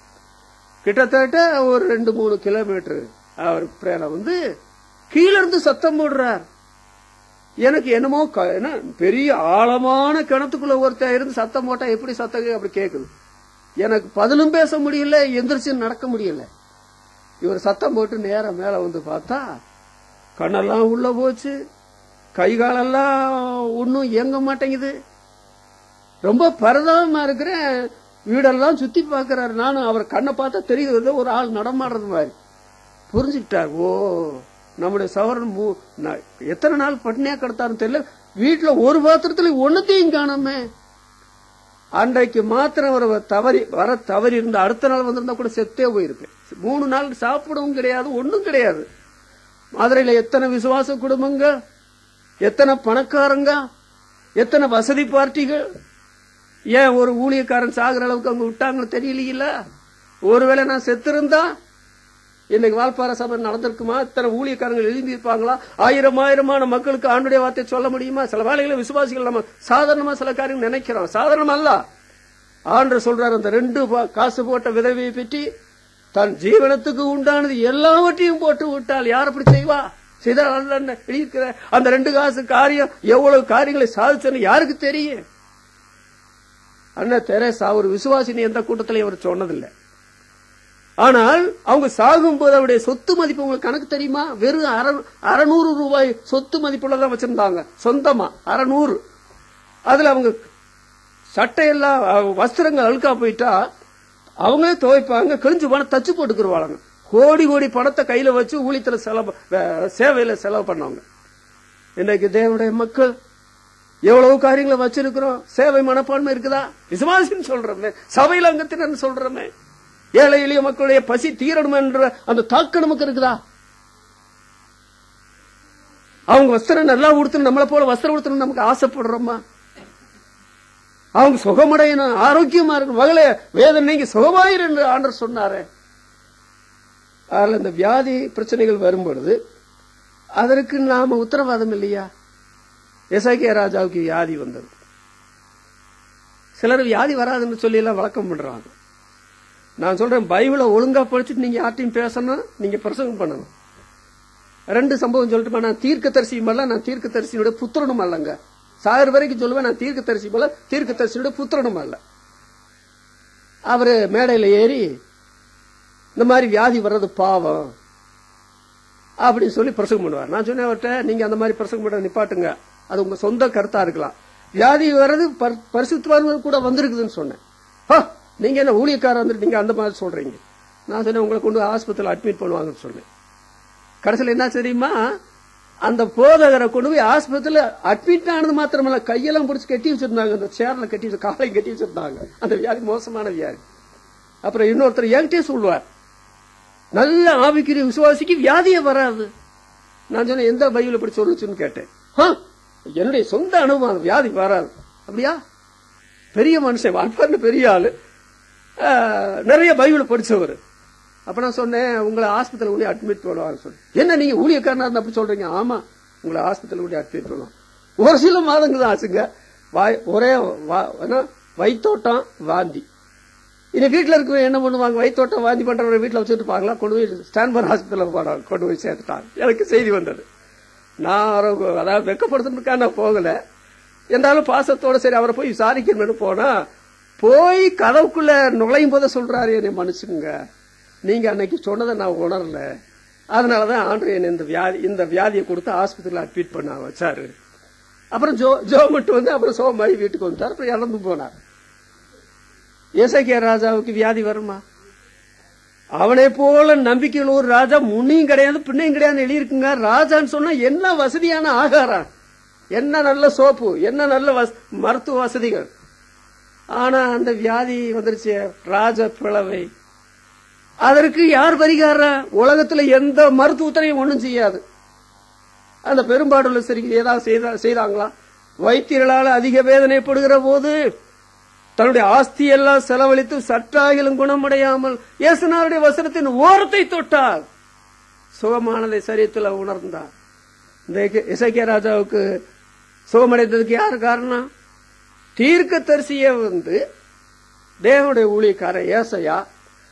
கிட்டத்தட்ட ஒரு 2-3 கிலோமீட்டர் அவர் பிரயாணம் வந்து கீழ இருந்து சத்தம் போடுறார். எனக்கு என்னமோ பெரிய ஆழமான கிணத்துக்குள்ள ஒருத்தர் இருந்து சத்தம் போட்டா எப்படி சத்தம் அப்படி கேக்குது. எனக்கு பதிலும் பேச முடியல, எந்திரிச்சு நடக்க முடியல. இவர் சத்தம் போட்டு நேரம் மேல வந்து பார்த்தா கண்ணெல்லாம் உள்ள போச்சு, கை காலெல்லாம் ஒன்னும் இயங்க மாட்டேங்குது. ரொம்ப பரிதாபமா இருக்கிறேன். வீடெல்லாம் சுத்தி பாக்குறாரு. நானும் அவர் கண்ணை பார்த்தா தெரியுது ஒரு ஆள் நடமாடுறது மாதிரி. புரிஞ்சுக்கிட்டார், ஓ நம்முடைய சவரன் எத்தனை நாள் பட்டினியா கிடத்தாருன்னு தெரியல, வீட்டுல ஒரு பாத்திரத்துல ஒன்னத்தையும் காணாமே. அன்றைக்கு மாத்திரம் வர தவறி இருந்த அடுத்த நாள் வந்திருந்தா கூட செத்தே போயிருப்பேன். 3 நாள் சாப்பிடவும் கிடையாது, ஒன்னும் கிடையாது. மதுரையில எத்தனை விசுவாச குடும்பங்கள், எத்தனை பணக்காரங்க, எத்தனை வசதி பார்ட்டிகள், ஏன் ஒரு ஊழியக்காரன் சாகுற அளவுக்கு அவங்க விட்டாங்கன்னு தெரியல. ஒருவேளை நான் செத்து இருந்தா இன்னைக்கு வால்பாறை சபை நடந்திருக்குமா? இத்தனை ஊழியக்காரங்கள் எழுந்திருப்பாங்களா? ஆயிரமான மக்களுக்கு ஆண்டுடைய வார்த்தை சொல்ல முடியுமா? சில வேளைகளை விசுவாசிகள் நம்ம சாதாரணமா சில காரியங்கள் நினைக்கிறோம், சாதாரணம் அல்ல. ஆண்டவர் சொல்றாரு, அந்த 2 காசு போட்ட விதவையை பற்றி, தன் ஜீவனத்துக்கு உண்டானது எல்லாவற்றையும் போட்டு விட்டால் யார் அப்படி செய்வா? செய்தால் எழுதியிருக்கிற அந்த 2 காசு காரியம் எவ்வளவு காரியங்களை சாதிச்சன்னு யாருக்கு தெரியும்? அண்ணா தெரேசா ஒரு விசுவாசினி எந்த கூட்டத்திலையும் அவர் சொன்னதில்லை. ஆனால் அவங்க சாகும் போது அவருடைய சொத்து மதிப்பு உங்களுக்கு கணக்கு தெரியுமா? வெறும் 600 ரூபாய் சொத்து மதிப்புள்ளதான் வச்சிருந்தாங்க சொந்தமா. 600. அதுல அவங்க சட்டையெல்லாம் வஸ்திரங்கள் அழுக்கா போயிட்டா அவங்களே துவைப்பாங்க, கிழிஞ்சு பணம் தச்சு போட்டுக்குருவாங்க. கோடி கோடி பணத்தை கையில வச்சு ஊழியத்துல சேவையில செலவு பண்ணவங்க. இன்னைக்கு தேவனுடைய மக்கள் எவ்வளவு காரியங்களை வச்சிருக்கிறோம். சேவை மனப்பான்மை இருக்குதா? விசுவாசின்னு சொல்றோமே, சபையில அங்கத்தினர் சொல்றோமே, ஏழை எளிய மக்களுடைய பசி தீரணும் என்ற அந்த தாக்கம் நமக்கு இருக்குதா? அவங்க வஸ்திரம் நல்லா உடுத்தணும், நம்மளை போல வஸ்திரம் உடுத்தணும் நமக்கு ஆசைப்படுறோமா? அவங்க சுகமடையணும், ஆரோக்கியமா இருக்கணும். மகளே வேதனை நீங்க சுகமாயிரு என்று ஆண்டவர் சொன்னாரே. அதில் இந்த வியாதி பிரச்சனைகள் வரும்பொழுது அதற்கு நாம உத்தரவாதம் இல்லையா? எசேக்கியா ராஜாவுக்கு வியாதி வந்தது. சிலர் வியாதி வராதுன்னு சொல்லி எல்லாம் வழக்கம் பண்றாங்க. நான் சொல்றேன், பைபிளை ஒழுங்கா படிச்சுட்டு நீங்க யார்ட்டையும் பேசணும், நீங்க பிரசங்கம் பண்ணணும். 2 சம்பவம் சொல்லிட்டுமா, நான் தீர்க்கதரிசியும் அல்ல, நான் தீர்க்கதரிசியினுடைய புத்திரனும் அல்லங்க. சாகர் வரைக்கும் சொல்லுவேன், நான் தீர்க்கதரிசி போல தீர்க்கதரிசியுடைய புத்திரனும் அல்ல. அவரு மேடையில ஏறி இந்த மாதிரி வியாதி வர்றது பாவம் அப்படின்னு சொல்லி பிரசங்கம் பண்ணுவார். நான் சொன்னேன் அவர்கிட்ட, நீங்க அந்த மாதிரி பிரசங்கம் பண்ண நிப்பாட்டுங்க, அது உங்க சொந்த கருத்தா இருக்கலாம். வியாதி வர்றது பரிசுத்தவான்கள் கூட வந்திருக்குதுன்னு சொன்னேன். நீங்க என்ன ஊழியக்காரர் வந்துட்டு நீங்க அந்த மாதிரி சொல்றீங்க? நான் சொன்னேன், உங்களை கொண்டு ஆஸ்பத்திரியில் அட்மிட் பண்ணுவாங்கன்னு சொன்னேன். கடைசியில் என்ன தெரியுமா, அந்த போதகரை கொண்டு போய் ஆஸ்பத்திரியில அட்மிட் ஆனது மாத்திரமல்ல, கையெல்லாம் பிடிச்சி கட்டி வச்சிருந்தாங்க, அந்த சேர்ல கட்டி வச்சு காலையும் கட்டி வச்சிருந்தாங்க. அந்த வியாதி மோசமான வியாதி. அப்புறம் இன்னொருத்தர் என்கிட்டே சொல்லுவார், நல்ல ஆவிக்குரிய விசுவாசிக்கு வியாதியே வராது. நான் சொன்னேன், எந்த பைபிள் இப்படி சொல்லுச்சுன்னு கேட்டேன். என்னுடைய சொந்த அனுபவம், வியாதி வராது. அப்படியா? பெரிய மனுஷன், வாழ்ப்பாருன்னு பெரிய ஆளு, நிறைய பைபிள் படிச்சவர். அப்ப நான் சொன்னேன், உங்களை ஆஸ்பத்திரியில் கூட அட்மிட் பண்ணுவாங்க சொல்லி. என்ன நீங்க ஊழியக்காரனா இருந்தா அப்படி சொல்றீங்க? ஆமா, உங்களை ஆஸ்பத்திரியில் கூட அட்மிட் பண்ணுவோம். ஒரு சில மாதங்கள் தான் ஆச்சுங்க. ஒரே வயிற்றோட்டம் வாந்தி. இனி வீட்டுல இருக்க என்ன பண்ணுவாங்க, வயிற்றோட்டம் வாந்தி பண்றவரை வீட்டுல வச்சுட்டு இருப்பாங்களா, கொண்டு போய் ஸ்டான்பர் ஹாஸ்பிட்டல் கொண்டு போய் சேர்த்துட்டாங்க. எனக்கு செய்தி வந்தது. நான் அதாவது வெக்கப்படுத்துறதுக்காக நான் போகல, என்றாலும் பாசத்தோட சரி அவரை போய் விசாரிக்கணும்னு போனா, போய் கதவுக்குள்ள நுழையும் போத சொல்றாரு, என்னை மன்னிச்சுங்க, நீங்க அன்னைக்கு சொன்னதை நான் உணரல, அதனாலதான் ஆண்டு என்ன இந்த வியாதியை கொடுத்து ஆஸ்பத்திரியில் அட்மிட் பண்ண வச்சாரு. அப்புறம் ஜோ மட்டும் வந்து அப்புறம் சோமாயி வீட்டுக்கு வந்துட்டார். அப்புறம் இறந்து போனார். எசேக்கியா ராஜாவுக்கு வியாதி வருமா? அவனை போல நம்பிக்கையில் ஒரு ராஜா முன்னையும் கிடையாது பின்னையும் கிடையாது எழுதியிருக்குங்க. ராஜான்னு சொன்னா என்ன வசதியான ஆகாரம், என்ன நல்ல சோப்பு, என்ன நல்ல மருத்துவ வசதிகள். ஆனா அந்த வியாதி வந்துருச்சு, ராஜ பிளவை. அதற்கு யார் பரிகாரம்? உலகத்துல எந்த மருத்துவத்தையும் ஒண்ணும் செய்யாது. அந்த பெரும்பாடுள்ள சரி ஏதாவது செய்தாங்களா? வைத்தியர்களால் அதிக வேதனைப்படுகிற போது தன்னுடைய ஆஸ்தி எல்லாம் செலவழித்து சற்றாகிலும் குணமடையாமல் இயேசுநாதருடைய வசனத்தின் ஓரத்தை தொட்டார், சுகமானதை சரீரத்தில் உணர்ந்தார். இந்த எசேக்கியா ராஜாவுக்கு சுகமடைந்ததுக்கு யார் காரணம்? தீர்க்கதரிசியே வந்து தேவனுடைய ஊழியக்காரர் ஏசாயா,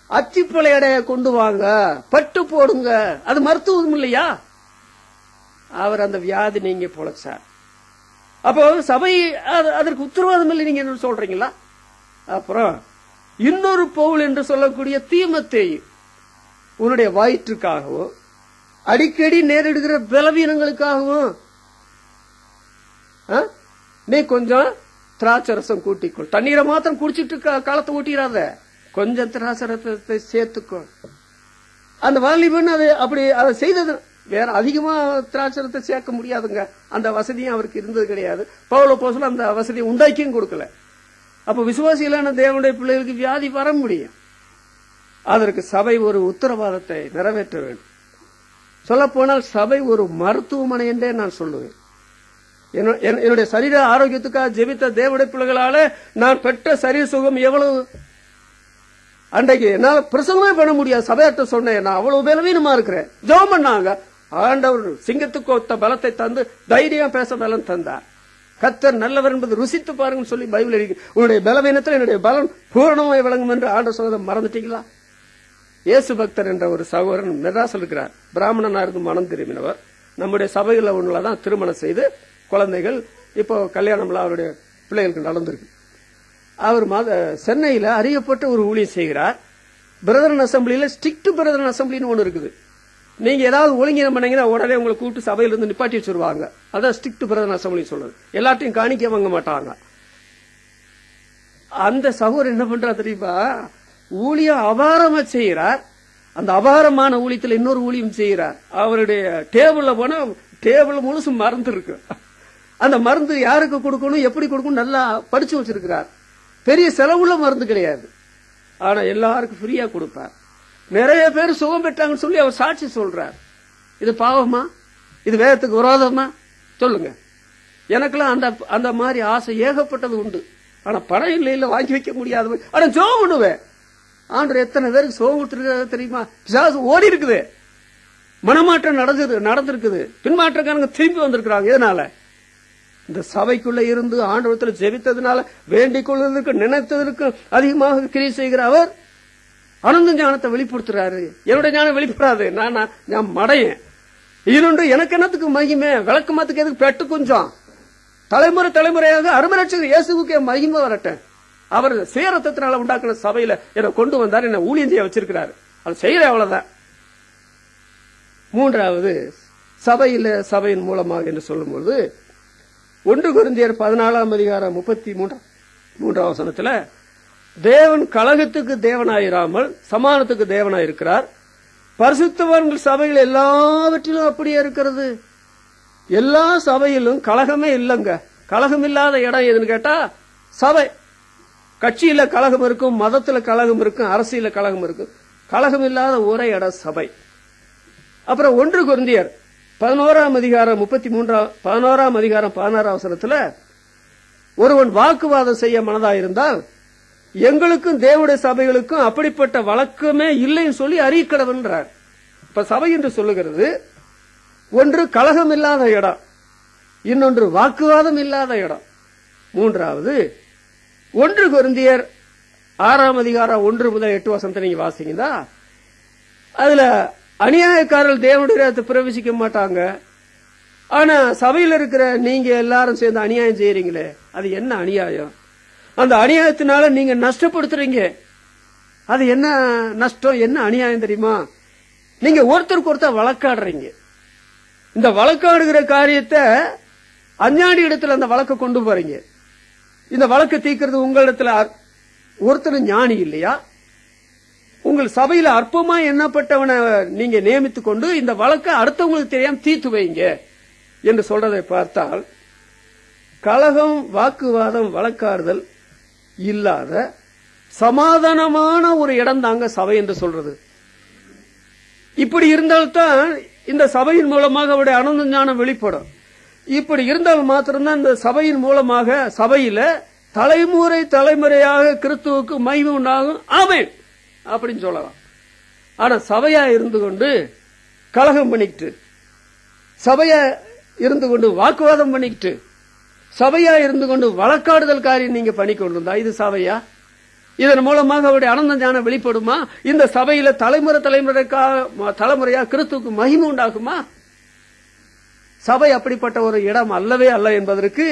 அச்சிப்பழையடைய கொண்டு வாங்க, பட்டு போடுங்க, அது மருத்துவம் இல்லையா? அவர் அந்த வியாதி நீங்க பொழைச்சார். அப்போ சபை அதற்கு உத்தரவாதம் இல்லை நீங்க என்ன சொல்றீங்களா? அப்புறம் இன்னொரு பவுல் என்று சொல்லக்கூடிய தீமோத்தேயு, உன்னுடைய வயிற்றுக்காகவும் அடிக்கடி நேரிடுகிற பலவீனங்களுக்காகவும் நீ கொஞ்சம் திராட்சரசம் கூட்டிக்கொள். தண்ணீரை மாத்திரம் குடிச்சிட்டு காலத்தை ஊட்டிடாத, கொஞ்சம் திராட்சரசத்தை சேர்த்துக்கோ. அந்த வாலிபன் அப்படி அதை செய்தது. வேற அதிகமா திராட்சரத்தை சேர்க்க முடியாதுங்க, அந்த வசதியும் அவருக்கு இருந்தது கிடையாது. பவுல் அப்போஸ்தலன் அந்த வசதியை உண்டாக்கியும் கொடுக்கல. அப்ப விசுவாசிகளான தேவனுடைய பிள்ளைகளுக்கு வியாதி வர முடியும். அதற்கு சபை ஒரு உத்தரவாதத்தை நிறைவேற்ற வேண்டும். சொல்ல போனால் சபை ஒரு மருத்துவமனை என்றே நான் சொல்லுவேன். என்னுடைய சரீர ஆரோக்கியத்துக்காக ஜெபித்த தேவனுடைய பிள்ளைகளால நான் பெற்ற சரீர சுகம் எவ்வளவு. அன்றைக்கு என்னால பிரசங்கமே பண்ண முடியாது, சபையாட்ட சொன்னேன், நான் அவ்வளவு பலவீனமா இருக்கிறேன். ஜெபம் பண்ணாங்க, ஆண்டவர் சிங்கத்துக்கு ஒத்த பலத்தை தந்து தைரியம் பேச பலம் தந்தார். கர்த்தர் நல்லவர் என்பது ருசித்து பாருங்க சொல்லி பைபிள் இருக்கு. உன்னுடைய பலவீனத்தில் என்னுடைய பலம் பூரணமாய் விளங்கும் என்று ஆண்டவர் சொன்னதை மறந்துட்டீங்களா? இயேசு பக்தர் என்ற ஒரு சகோதரன் மெட்ராஸ் இருக்கிறார். பிராமணனா இருந்து மனம் திரும்பினவர். நம்முடைய சபைகளில் ஒன்றுலதான் திருமணம் செய்து குழந்தைகள் இப்போ கல்யாணம்லாம் அவருடைய பிள்ளைகளுக்கு நடந்திருக்கு. அவர் சென்னையில் அறியப்பட்ட ஒரு ஊழியம் செய்கிறார். பிரதரன் அசம்பிளியில ஸ்ட்ரிக்ட் பிரதரன் அசம்பிளின்னு ஒண்ணு இருக்குது. நீங்க ஏதாவது ஒழுங்கீனம் பண்ணீங்கன்னா உடனே உங்களை கூப்பிட்டு சபையில இருந்து நிப்பாட்டி வச்சிருவாங்க. அதான் ஸ்ட்ரிக்ட் பிரதரன் அசம்பிளி சொல்றது. எல்லாத்தையும் காணிக்க வாங்க மாட்டாங்க. அந்த சகோதரர் என்ன பண்றா தெரியுமா, ஊழியம் அபாரமா செய்யறார். அந்த அபாரமான ஊழியத்தில் இன்னொரு ஊழியம் செய்யறார். அவருடைய டேபிள்ல போனா டேபிள் முழுசும் மருந்து இருக்கு. அந்த மருந்து யாருக்கு கொடுக்கணும், எப்படி கொடுக்கணும் நல்லா படிச்சு வச்சிருக்கிறார். பெரிய செலவுள்ள மருந்து கிடையாது, ஆனா எல்லாருக்கும் ஃப்ரீயா கொடுப்பார். நிறைய பேர் சுகம் பெற்றாங்கன்னு சொல்லி அவர் சாட்சி சொல்றார். இது பாவமா, இது வேதத்துக்கு விரோதமா சொல்லுங்க. எனக்கெல்லாம் அந்த அந்த மாதிரி ஆசை ஏகப்பட்டது உண்டு. ஆனா பணம் இல்லையில வாங்கி வைக்க முடியாது. ஆனா ஜெபம் பண்ணுவேன். ஆண்டவர் எத்தனை பேருக்கு சுகம் கொடுத்துருக்க தெரியுமா? பிசாசு ஓடி இருக்குது, மனமாற்றம் நடந்திருக்குது, பின்மாற்றக்காரங்க திரும்பி வந்திருக்கிறாங்க. எதனால? இந்த சபைக்குள்ள இருந்து ஆண்டவரத்தில் ஜெபித்ததுனால, வேண்டிக் கொள்வதற்கு நினைத்ததற்கு அதிகமாக கிரியை செய்கிற அவர் அனந்த ஞானத்தை வெளிப்படுத்துறாரு. என்னுடைய ஞானம் வெளிப்படாது, நான் மடையன். இன்னொன்று, எனக்கு என்னத்துக்கு மகிமை, விளக்கு மாத்துக்கு எதுக்கு பெட்டு கொஞ்சம் தலைமுறை தலைமுறையாக அருமரட்சகர் இயேசுவுக்கு மகிமை வரட்டும். அவர் சுயரத்தத்தினால உண்டாக்குன சபையில என்னை கொண்டு வந்தார், என்ன ஊழியம் செய்ய வச்சிருக்கிறாரு. அது செய்யற அவ்வளவுதான். மூன்றாவது, சபையின் மூலமாக என்று சொல்லும்போது 1 கொரிந்தியர் 14 அதிகாரம் 33 வசனத்துல, தேவன் கலகத்துக்கு தேவனாயிராமல் சமானத்துக்கு தேவனாயிருக்கிறார். பரிசுத்தவான்கள் சபையில் எல்லாவற்றிலும் அப்படியே இருக்கிறது. எல்லா சபையிலும் கலகமே இல்லைங்க. கலகம் இல்லாத இடம் எதுன்னு கேட்டா சபை. கட்சியில கலகம் இருக்கும், மதத்துல கலகம் இருக்கும், அரசியல கலகம் இருக்கும். கலகம் இல்லாத ஒரே இடம் சபை. அப்புறம் 1 கொரிந்தியர் 11 அதிகாரம் 16 வசனத்துல, ஒருவன் வாக்குவாதம் செய்ய மனதாயிருந்தால் எங்களுக்கும் தேவனுடைய சபைகளுக்கும் அப்படிப்பட்ட வழக்கமே இல்லைன்னு சொல்லி அறிக்கடவன்றார். இப்ப சபை என்று சொல்லுகிறது, ஒன்று கலகம் இல்லாத இடம், இன்னொன்று வாக்குவாதம் இல்லாத இடம். மூன்றாவது 1 கொரிந்தியர் 6 அதிகாரம் 1 முதல் 8 வசனத்தை நீங்க வாசிங்கன்னா, அதுல அநியாயக்காரர்கள் தேவனுடைய இடத்தை பிரவேசிக்க மாட்டாங்க. ஆனா சபையில் இருக்கிற நீங்க எல்லாரும் சேர்ந்து அநியாயம் செய்யறீங்களே, அது என்ன அநியாயம்? அந்த அநியாயத்தினால நீங்க நஷ்டப்படுத்துறீங்க. அது என்ன நஷ்டம், என்ன அநியாயம் தெரியுமா? நீங்க ஒருத்தருக்கு ஒருத்தர் வழக்காடுறீங்க. இந்த வழக்காடுகிற காரியத்தை அஞ்ஞாடி இடத்துல அந்த வழக்கை கொண்டு போறீங்க. இந்த வழக்கை தீர்க்கிறது உங்களிடத்துல ஒருத்தர் ஞானி இல்லையா? உங்கள் சபையில அற்பமா எண்ணப்பட்டவனை நீங்க நியமித்துக் கொண்டு இந்த வழக்கை அடுத்தவங்களுக்கு தெரியாம தீர்த்து வைங்க என்று சொல்றதை பார்த்தால், கலகம், வாக்குவாதம், வழக்காடுதல் இல்லாத சமாதானமான ஒரு இடம் தாங்க சபை என்று சொல்றது. இப்படி இருந்தால்தான் இந்த சபையின் மூலமாக அவருடைய அனந்த ஞானம் வெளிப்படும். இப்படி இருந்தால் மாத்திரம்தான் இந்த சபையின் மூலமாக சபையில தலைமுறை தலைமுறையாக கிறிஸ்துவுக்கு மகிமை உண்டாகும். ஆமென் அப்படின்னு சொல்லலாம். ஆனா சபையா இருந்து கொண்டு கலகம் பண்ணிக்கிட்டு, சபையா இருந்து கொண்டு வாக்குவாதம் பண்ணிக்கிட்டு, சபையா இருந்து கொண்டு வழக்காடுதல் காரியம் நீங்க பண்ணி கொண்டிருந்தா இது சபையா? இதன் மூலமாக அவருடைய அனந்த ஞானம் வெளிப்படுமா? இந்த சபையில தலைமுறையா கிறிஸ்துவுக்கு மகிமை உண்டாகுமா? சபை அப்படிப்பட்ட ஒரு இடம் அல்லவே அல்ல என்பதற்கு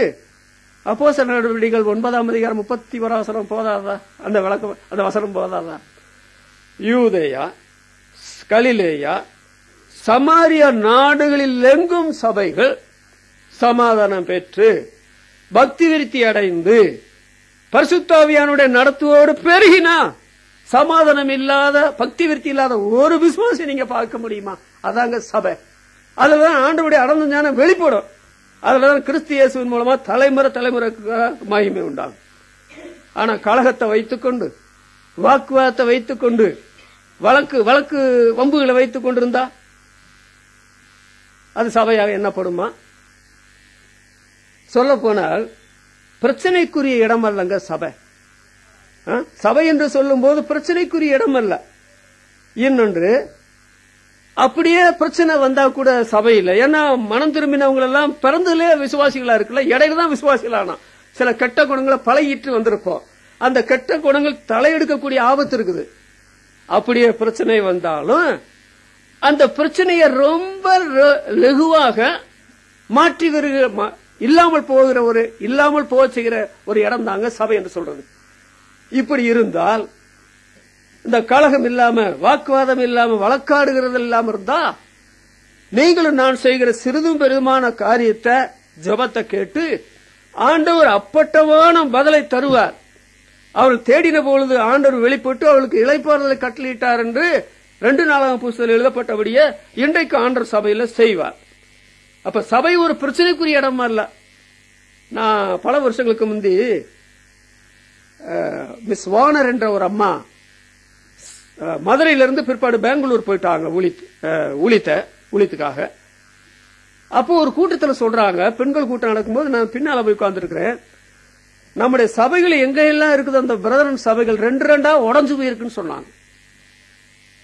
அப்போஸ்தலர் நடவடிக்கைகள் 9 அதிகாரம் 31 வசனம் போதாதா? அந்த வசனம் போதாதா? யூதேயா, கலிலேயா, சமாரியா நாடுகளில் எங்கும் சபைகள் சமாதானம் பெற்று பக்தி விருத்தி அடைந்து பரிசுத்தாவியானுடைய நடத்துவோடு பெருகினா, சமாதானம் இல்லாத பக்தி விருத்தி இல்லாத ஒரு விசுவாசி நீங்க பார்க்க முடியுமா? அதாங்க சபை. அதுலதான் ஆண்டவருடைய அனந்த ஞானம் வெளிப்படும். அதுலதான் கிறிஸ்து இயேசுவின் மூலமா தலைமுறைக்கு மகிமை உண்டாகும். ஆனா கலகத்தை வைத்துக்கொண்டு, வாக்குவாதத்தை வைத்துக்கொண்டு, வழக்கு வம்புகளை வைத்துக் கொண்டிருந்தா அது சபையாக என்னப்படுமா? சொல்ல போனால் பிரச்சனைக்குரிய இடம் அல்லங்க சபை. சபை என்று சொல்லும் போது பிரச்சனைக்குரிய இடம் அல்ல. இன்னொன்று, அப்படியே பிரச்சனை வந்தா கூட சபையில், ஏன்னா மனம் திரும்பினவங்க எல்லாம் பிறந்ததுலே விசுவாசிகளா இருக்குல்ல, இடையில தான் விசுவாசிகளானா. சில கெட்ட குணங்களை பழகிட்டு வந்திருப்போம். அந்த கெட்ட குணங்கள் தலையெடுக்கக்கூடிய ஆபத்து இருக்குது. அப்படியே பிரச்சனை வந்தாலும் அந்த பிரச்சனையை ரொம்ப லகுவாக மாற்றி இல்லாமல் போக செய்கிற ஒரு இடம் தாங்க சபை என்று சொல்றது. இப்படி இருந்தால் இந்த கலகம் இல்லாம, வாக்குவாதம் இல்லாம, வழக்காடுகிறது இல்லாம இருந்தா நீங்களும் நான் செய்கிற சிறிதும் பெரிதுமான காரியத்தை, ஜெபத்தை கேட்டு ஆண்டவர் அப்பட்டமான பதிலை தருவார். அவள் தேடின பொழுது ஆண்டவர் வெளிப்பட்டு அவளுக்கு இளைப்பாறுதலை கட்டளையிட்டார் என்று 2 நாளாகமம் புத்தகத்தில் எழுதப்பட்டபடியே இன்றைக்கு ஆண்டவர் சபையில செய்வார். அப்ப சபை ஒரு பிரச்சனைக்குரிய இடமா இல்ல. நான் பல வருஷங்களுக்கு முந்தி மிஸ் வார்னர் என்ற ஒரு அம்மா மதுரையிலிருந்து பிற்பாடு பெங்களூர் போயிட்டாங்க ஊழியத்துக்காக. அப்போ ஒரு கூட்டத்தில் சொல்றாங்க, பெண்கள் கூட்டம் நடக்கும்போது நான் பின்னால போய் உட்கார்ந்துருக்கிறேன், நம்முடைய சபைகள் எங்க எல்லாம் இருக்குது அந்த பிரதரன் சபைகள் 2 உடஞ்சு போயிருக்குன்னு சொன்னாங்க.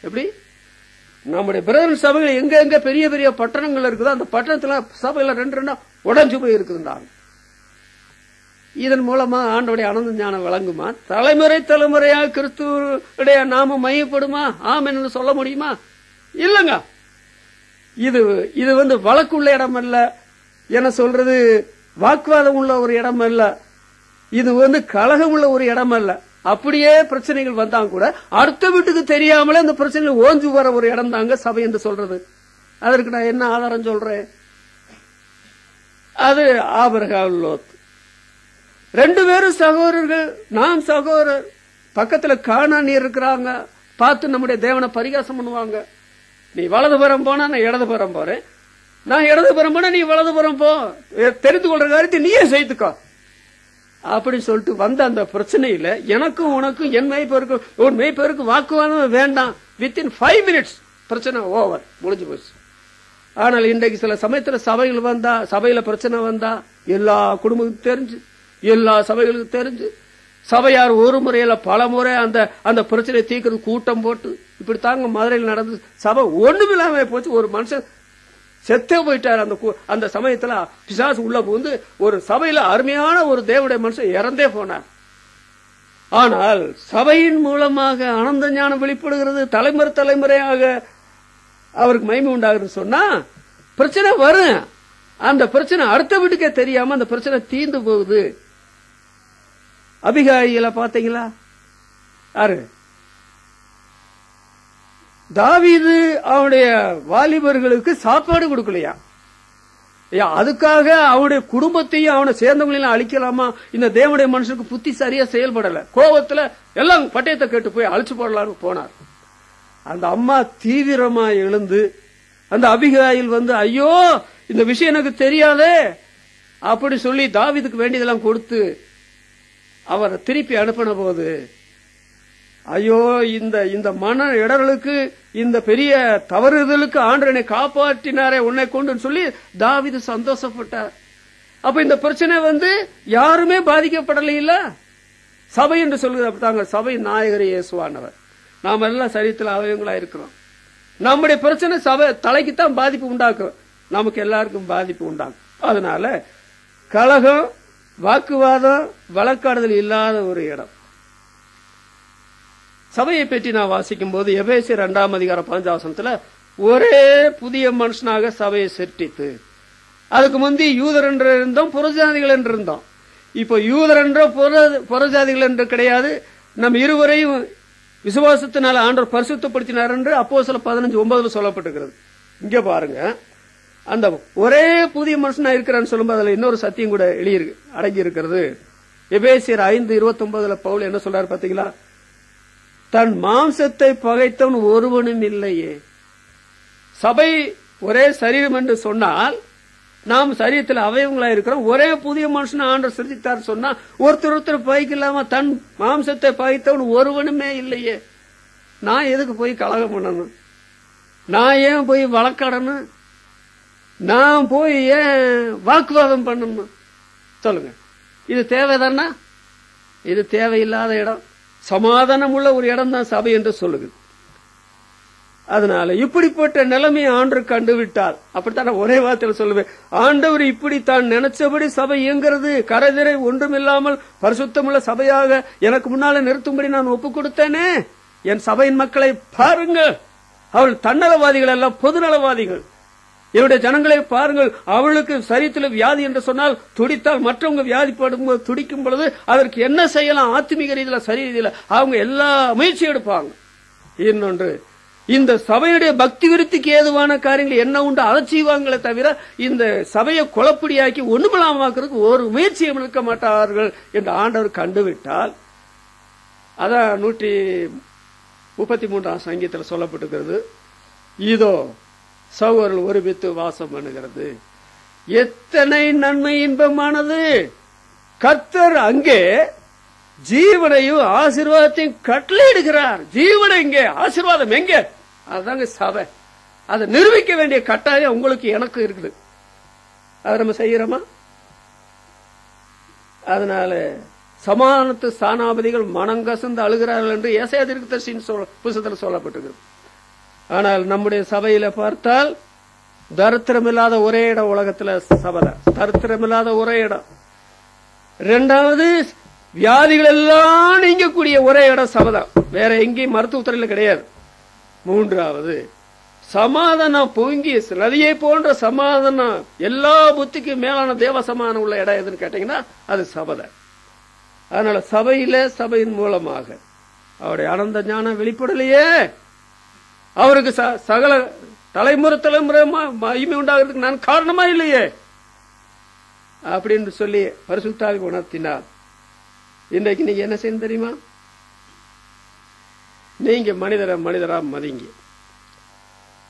எப்படி? நம்முடைய பிரதரன் சபைகள் எங்க எங்க பெரிய பெரிய பட்டணங்கள் இருக்குதோ அந்த பட்டணத்துல சபையில 2 உடஞ்சு போய் இருக்குதுன்றாங்க. இதன் மூலமா ஆண்டவருடைய அனந்த ஞானம் விளங்குமா? தலைமுறை தலைமுறையாக கிறிஸ்துவுடைய நாமம் மையப்படுமா? ஆமென்னு சொல்ல முடியுமா? இல்லங்க. இது வழக்குள்ள இடம் அல்ல, என்ன சொல்றது, வாக்குவாதம் உள்ள ஒரு இடம் அல்ல, இது கலகம் உள்ள ஒரு இடம் அல்ல. அப்படியே பிரச்சனைகள் வந்தாங்க கூட அடுத்த வீட்டுக்கு தெரியாமலே அந்த பிரச்சனைகள் ஓஞ்சு வர ஒரு இடம் தாங்க சபை என்று சொல்றது. அதற்கு நான் என்ன ஆதாரம் சொல்றேன்? அது ஆபிரகாம் லோத் 2 பேரும் சகோதரர்கள், நாம் சகோதரர். பக்கத்துல கானானியர் இருக்கிறாங்க, பார்த்து நம்முடைய தேவனை பரிகாசம் பண்ணுவாங்க. நீ வலதுபுறம் போனா நான் இடதுபுறம் போறேன், நான் இடதுபுறம் போனா நீ வலதுபுறம் போ, தெரிந்து கொள்ற காரியத்தை நீயே செய்துக்கோ அப்படி சொல்லிட்டு வந்த அந்த பிரச்சனையில எனக்கும் உனக்கும் என் மெய்ப்பெருக்கும் ஒரு மெய்ப்பெருக்கு வாக்குவாதம் வேண்டாம். வித்தின் 5 minutes பிரச்சனை ஓவர், முடிஞ்சு போச்சு. ஆனால் இன்றைக்கு சில சமயத்துல சபைகள் வந்தா, சபையில பிரச்சனை வந்தா எல்லா குடும்பத்துக்கும் தெரிஞ்சு, எல்லா சபைகளுக்கும் தெரிஞ்சு, சபையார் ஒரு முறையில பல முறை அந்த பிரச்சனையை தீர்க்கிறது கூட்டம் போட்டு இப்படி தாங்க மதுரையில் நடந்து சபை ஒண்ணுமில்லாம போச்சு. ஒரு மனுஷன் செத்தே போயிட்டார். அந்த சமயத்துல பிசாசு உள்ள புகுந்து ஒரு சபையில அருமையான ஒரு தேவனுடைய மனுஷன் இறந்தே போனார். ஆனால் சபையின் மூலமாக அனந்த ஞானம் வெளிப்படுகிறது, தலைமுறை தலைமுறையாக அவருக்கு மகிமை உண்டாகுது சொன்னா பிரச்சனை வரும். அந்த பிரச்சனை அடுத்த வீட்டுக்கே தெரியாம அந்த பிரச்சனை தீர்ந்து போகுது. அபிகாயில பாத்தீங்களா? யாரு? தாவீது அவனுடைய வாலிபர்களுக்கு சாப்பாடு கொடுக்கலையா? அதுக்காக அவனுடைய குடும்பத்தையும் அவனை சேர்ந்தவங்களையும் அழிக்கலாமா? இந்த தேவனுடைய மனுஷனுக்கு புத்தி சரியா செயல்படல. கோபத்துல எல்லாம் பட்டயத்தை கேட்டு போய் அழிச்சு போடலான்னு போனார். அந்த அம்மா தீவிரமா எழுந்து அந்த அபிகாயில் ஐயோ இந்த விஷயம் எனக்கு தெரியாதே அப்படி சொல்லி தாவீதுக்கு வேண்டியதெல்லாம் கொடுத்து அவரை திருப்பி அனுப்பின போது, ஐயோ இந்த மன இடர்களுக்கு, இந்த பெரிய தவறுதலுக்கு ஆண்டவனை காப்பாற்றினாரே உன்னை கொண்டு சொல்லி தாவீது சந்தோஷப்பட்டார். அப்ப இந்த பிரச்சனை யாருமே பாதிக்கப்படல. சபை என்று சொல்லுறாங்க. சபை நாயகர் இயேசுவானவர். நாம எல்லாம் சரீரத்தில் அவயவங்களா இருக்கிறோம். நம்முடைய பிரச்சனை சபை தலைக்குத்தான் பாதிப்பு உண்டாக்கும், நமக்கு எல்லாருக்கும் பாதிப்பு உண்டாகும். அதனால கலகம், வாக்குவாதம், வழக்காடுதல் இல்லாத ஒரு இடம். சபையை பற்றி நான் வாசிக்கும் போது எபேசியர் 2:15 ஒரே புதிய மனுஷனாக சபையை சிருஷ்டித்து, அதுக்கு முந்தி யூதர் என்று இருந்தோம், புறஜாதிகள் என்று இருந்தோம். இப்போ யூதர் என்ற புறஜாதிகள் என்று கிடையாது. நம் இருவரையும் விசுவாசத்தினால ஆண்டவர் பரிசுத்தப்படுத்தினார் என்று அப்போஸ்தலர் 15:9 சொல்லப்பட்டிருக்கிறது. இங்க பாருங்க, அந்த ஒரே புதிய மனுஷனா இருக்கிறான்னு சொல்லும்போது அதுல இன்னொரு சத்தியம் கூட அடங்கி இருக்கிறது. எபேசியர் 5:29 பவுல் என்ன சொல்றாரு பாத்தீங்களா? தன் மாம்சத்தை பகைத்தவன் ஒருவனும் இல்லையே. சபை ஒரே சரீரம் என்று சொன்னால் நாம் சரீரத்தில் அவயவங்களா இருக்கிறோம். ஒரே புதிய மனுஷனை ஆண்டவர் சிருஷ்டித்தார் சொன்னா ஒருத்தர் பகைக்கலாம? தன் மாம்சத்தை பகைத்தவன் ஒருவனுமே இல்லையே. நான் எதுக்கு போய் கலகம் பண்ணணும்? நான் ஏன் போய் வழக்காடணும்? நான் போய் ஏன் வாக்குவாதம் பண்ணணும்? சொல்லுங்க, இது தேவைதானா? இது தேவையில்லாத இடம். சமாதானம் உள்ள ஒரு இடம் தான் சபை என்று சொல்லுது. அதனால இப்படிப்பட்ட நிலைமையை ஆண்டவர் கண்டுவிட்டார். அப்படித்தான் ஒரே வார்த்தையில் சொல்லுவேன், ஆண்டவர் இப்படி தான் நினைச்சபடி சபை இயங்கிறது. கரைதிரை ஒன்றுமில்லாமல் பரிசுத்தமுள்ள சபையாக எனக்கு முன்னால நிறுத்தும்படி நான் ஒப்பு கொடுத்தேனே. என் சபையின் மக்களை பாருங்கள், அவர்கள் தன்னலவாதிகள் அல்ல, பொதுநலவாதிகள். என்னுடைய ஜனங்களை பாருங்கள், அவளுக்கு சரீரத்தில் வியாதி என்று சொன்னால் துடித்தால் மற்றவங்க வியாதிப்படும் துடிக்கும் பொழுது அதற்கு என்ன செய்யலாம்? ஆத்மீக ரீதியில, சரீர ரீதியில அவங்க எல்லா முயற்சி எடுப்பாங்க. இன்னொன்று, இந்த சபையுடைய பக்தி விருத்திக்கு ஏதுவான காரியங்கள் என்ன உண்டு அதை செய்வாங்களே தவிர இந்த சபையை குழப்படியாக்கி ஒண்ணுமில்லாமக்கிறதுக்கு ஒரு முயற்சியும் எடுக்க மாட்டார்கள் என்று ஆண்டவர் கண்டுவிட்டால், அதான் 133ஆம் சங்கீதத்தில் சொல்லப்பட்டிருக்கிறது, இதோ சகோதரர்கள் ஒருமித்து வாசம் பண்ணுகிறது, எத்தனை நன்மை இன்பமானது. கர்த்தர் அங்கே ஜீவனையும் ஆசீர்வாதத்தையும் கட்டளையிடுகிறார். ஜீவனை எங்கே, ஆசீர்வாதம் எங்கே? அதுதாங்க சபை. அதை நிரூபிக்க வேண்டிய கட்டாயம் உங்களுக்கு எனக்கு இருக்குது. அதை நம்ம செய்யறோமா? அதனால சமாதானத்து ஸ்தானாபதிகள் மனங்கசந்து அழுகிறார்கள் என்று ஏசாயா தீர்க்கதரிசியின் புத்தகத்தில் சொல்லப்பட்டிருக்கிறது. ஆனால் நம்முடைய சபையில பார்த்தால் தரித்திரமில்லாத ஒரே இடம் உலகத்துல சபை. தரித்திரமில்லாத ஒரே இடம். இரண்டாவது, வியாதிகள் எல்லாம் நீங்கக்கூடிய ஒரே இடம் சபைதான். வேற எங்கேயும் மருத்துவத்துறையில கிடையாது. மூன்றாவது, சமாதானம் பொங்கி நதியை போன்ற சமாதானம், எல்லா புத்திக்கும் மேலான தேவ சமாதானம் உள்ள இடம் எதுன்னு கேட்டீங்கன்னா அது சபை. அதனால சபையில சபையின் மூலமாக அவருடைய ஆனந்த ஞானம் வெளிப்படலையே, அவருக்கு சகல தலைமுறை மகிமை உண்டாகிறதுக்கு நான் காரணமா இல்லையே அப்படின்னு சொல்லி பரிசுத்தாவி உணர்த்தினார். இன்றைக்கு நீங்க என்ன செய்யணும் தெரியுமா? நீங்க மனிதரா மதிங்க,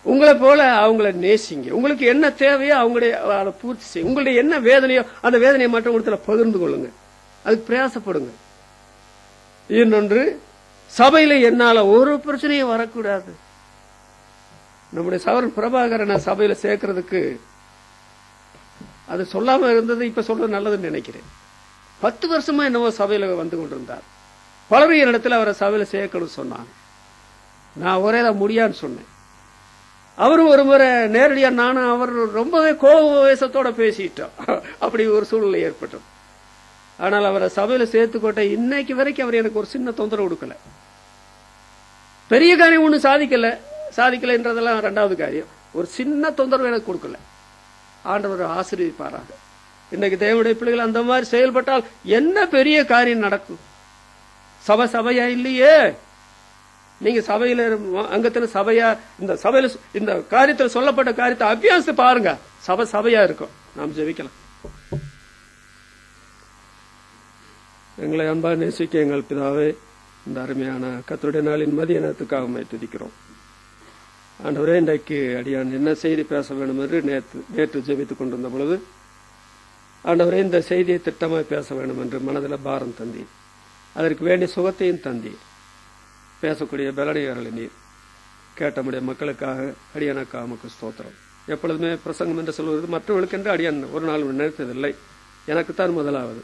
உங்களை போல அவங்கள நேசிங்க, உங்களுக்கு என்ன தேவையோ அவங்களுடைய பூர்த்தி செய்யுங்க, உங்களுடைய என்ன வேதனையோ அந்த வேதனையை மற்றவங்க பகிர்ந்து கொள்ளுங்க, அதுக்கு பிரயாசப்படுங்க. இன்னொன்று, சபையில என்னால ஒரு பிரச்சனையும் வரக்கூடாது. நம்முடைய சகோதரன் பிரபாகரனை சபையில சேர்க்கறதுக்கு அது சொல்லாம இருந்தது இப்ப சொல்றது நல்லதுன்னு நினைக்கிறேன். 10 வருஷமா என்னவோ சபையில வந்து கொண்டிருந்தார். பலரும் என்னிடத்துல அவரை சபையில சேர்க்கணும்னு சொன்னாங்க. நான் ஒரே தான் முடியான்னு சொன்னேன். அவரும் ஒரு முறை நேரடியா நானும் அவர் ரொம்பவே கோபவேசத்தோட பேசிட்டோம். அப்படி ஒரு சூழ்நிலை ஏற்பட்டது. ஆனால் அவரை சபையில சேர்த்துக்கோட்ட இன்னைக்கு வரைக்கும் அவர் எனக்கு ஒரு சின்ன தொந்தரவு கொடுக்கல. பெரிய காரியம் ஒண்ணு சாதிக்கலைன்றதெல்லாம் ரெண்டாவது காரியம். ஒரு சின்ன தொந்தரவு எனக்கு கொடுக்கல. ஆண்டவர் ஆசீர்வதிப்பாராக. இன்னைக்கு தேவனுடைய பிள்ளைகள் அந்த மாதிரி செயல்பட்டால் என்ன பெரிய காரியம் நடக்கும்? சபையா இல்லையே. நீங்க சபையில அங்கத்துல சபையா இந்த சபையில இந்த காரியத்தில் சொல்லப்பட்ட காரியத்தை அபியாசத்தை பாருங்க. சபையா இருக்கும். நாம் ஜெபிக்கலாம். எங்களை அன்பா நேசிக்க எங்கள் பிதாவே, இந்த அருமையான கர்த்தருடைய நாளின் மதிய நேரத்துக்காக துதிக்கிறோம். ஆண்டவரே, இன்றைக்கு அடியான் என்ன செய்தி பேச வேண்டும் என்று நேற்று ஜெபித்துக் கொண்டிருந்த பொழுது, ஆண்டவரே இந்த செய்தியை திட்டமாய் பேச வேண்டும் என்று மனதில் பாரம் தந்தி, அதற்கு வேண்டிய சுகத்தையும் தந்தி, பேசக்கூடிய பலனையாரலை நீர் கேட்டமுடைய மக்களுக்காக அடியானுக்காக நமக்கு ஸ்தோத்திரம். எப்பொழுதுமே பிரசங்கம் என்று சொல்வது மற்றவர்களுக்கு என்று அடியான் ஒரு நாள் நினைத்ததில்லை. எனக்குத்தான் முதலாவது,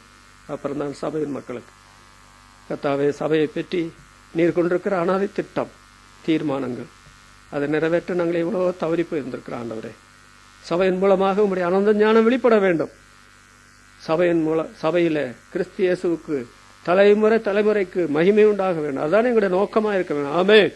அப்புறம் தான் சபையின் மக்களுக்கு. கர்த்தாவே, சபையை பற்றி நீர் கொண்டிருக்கிற அனாதை திட்டம், தீர்மானங்கள், அதை நிறைவேற்ற நாங்கள் எவ்வளவோ தவறி போயிருந்திருக்கிற ஆண்டவரே, சபையின் மூலமாக உங்களுடைய ஆனந்த ஞானம் வெளிப்பட வேண்டும். சபையில கிறிஸ்து இயேசுவுக்கு தலைமுறைக்கு மகிமை உண்டாக வேண்டும். அதுதான் எங்களுடைய நோக்கமா இருக்க வேண்டும். ஆமென்.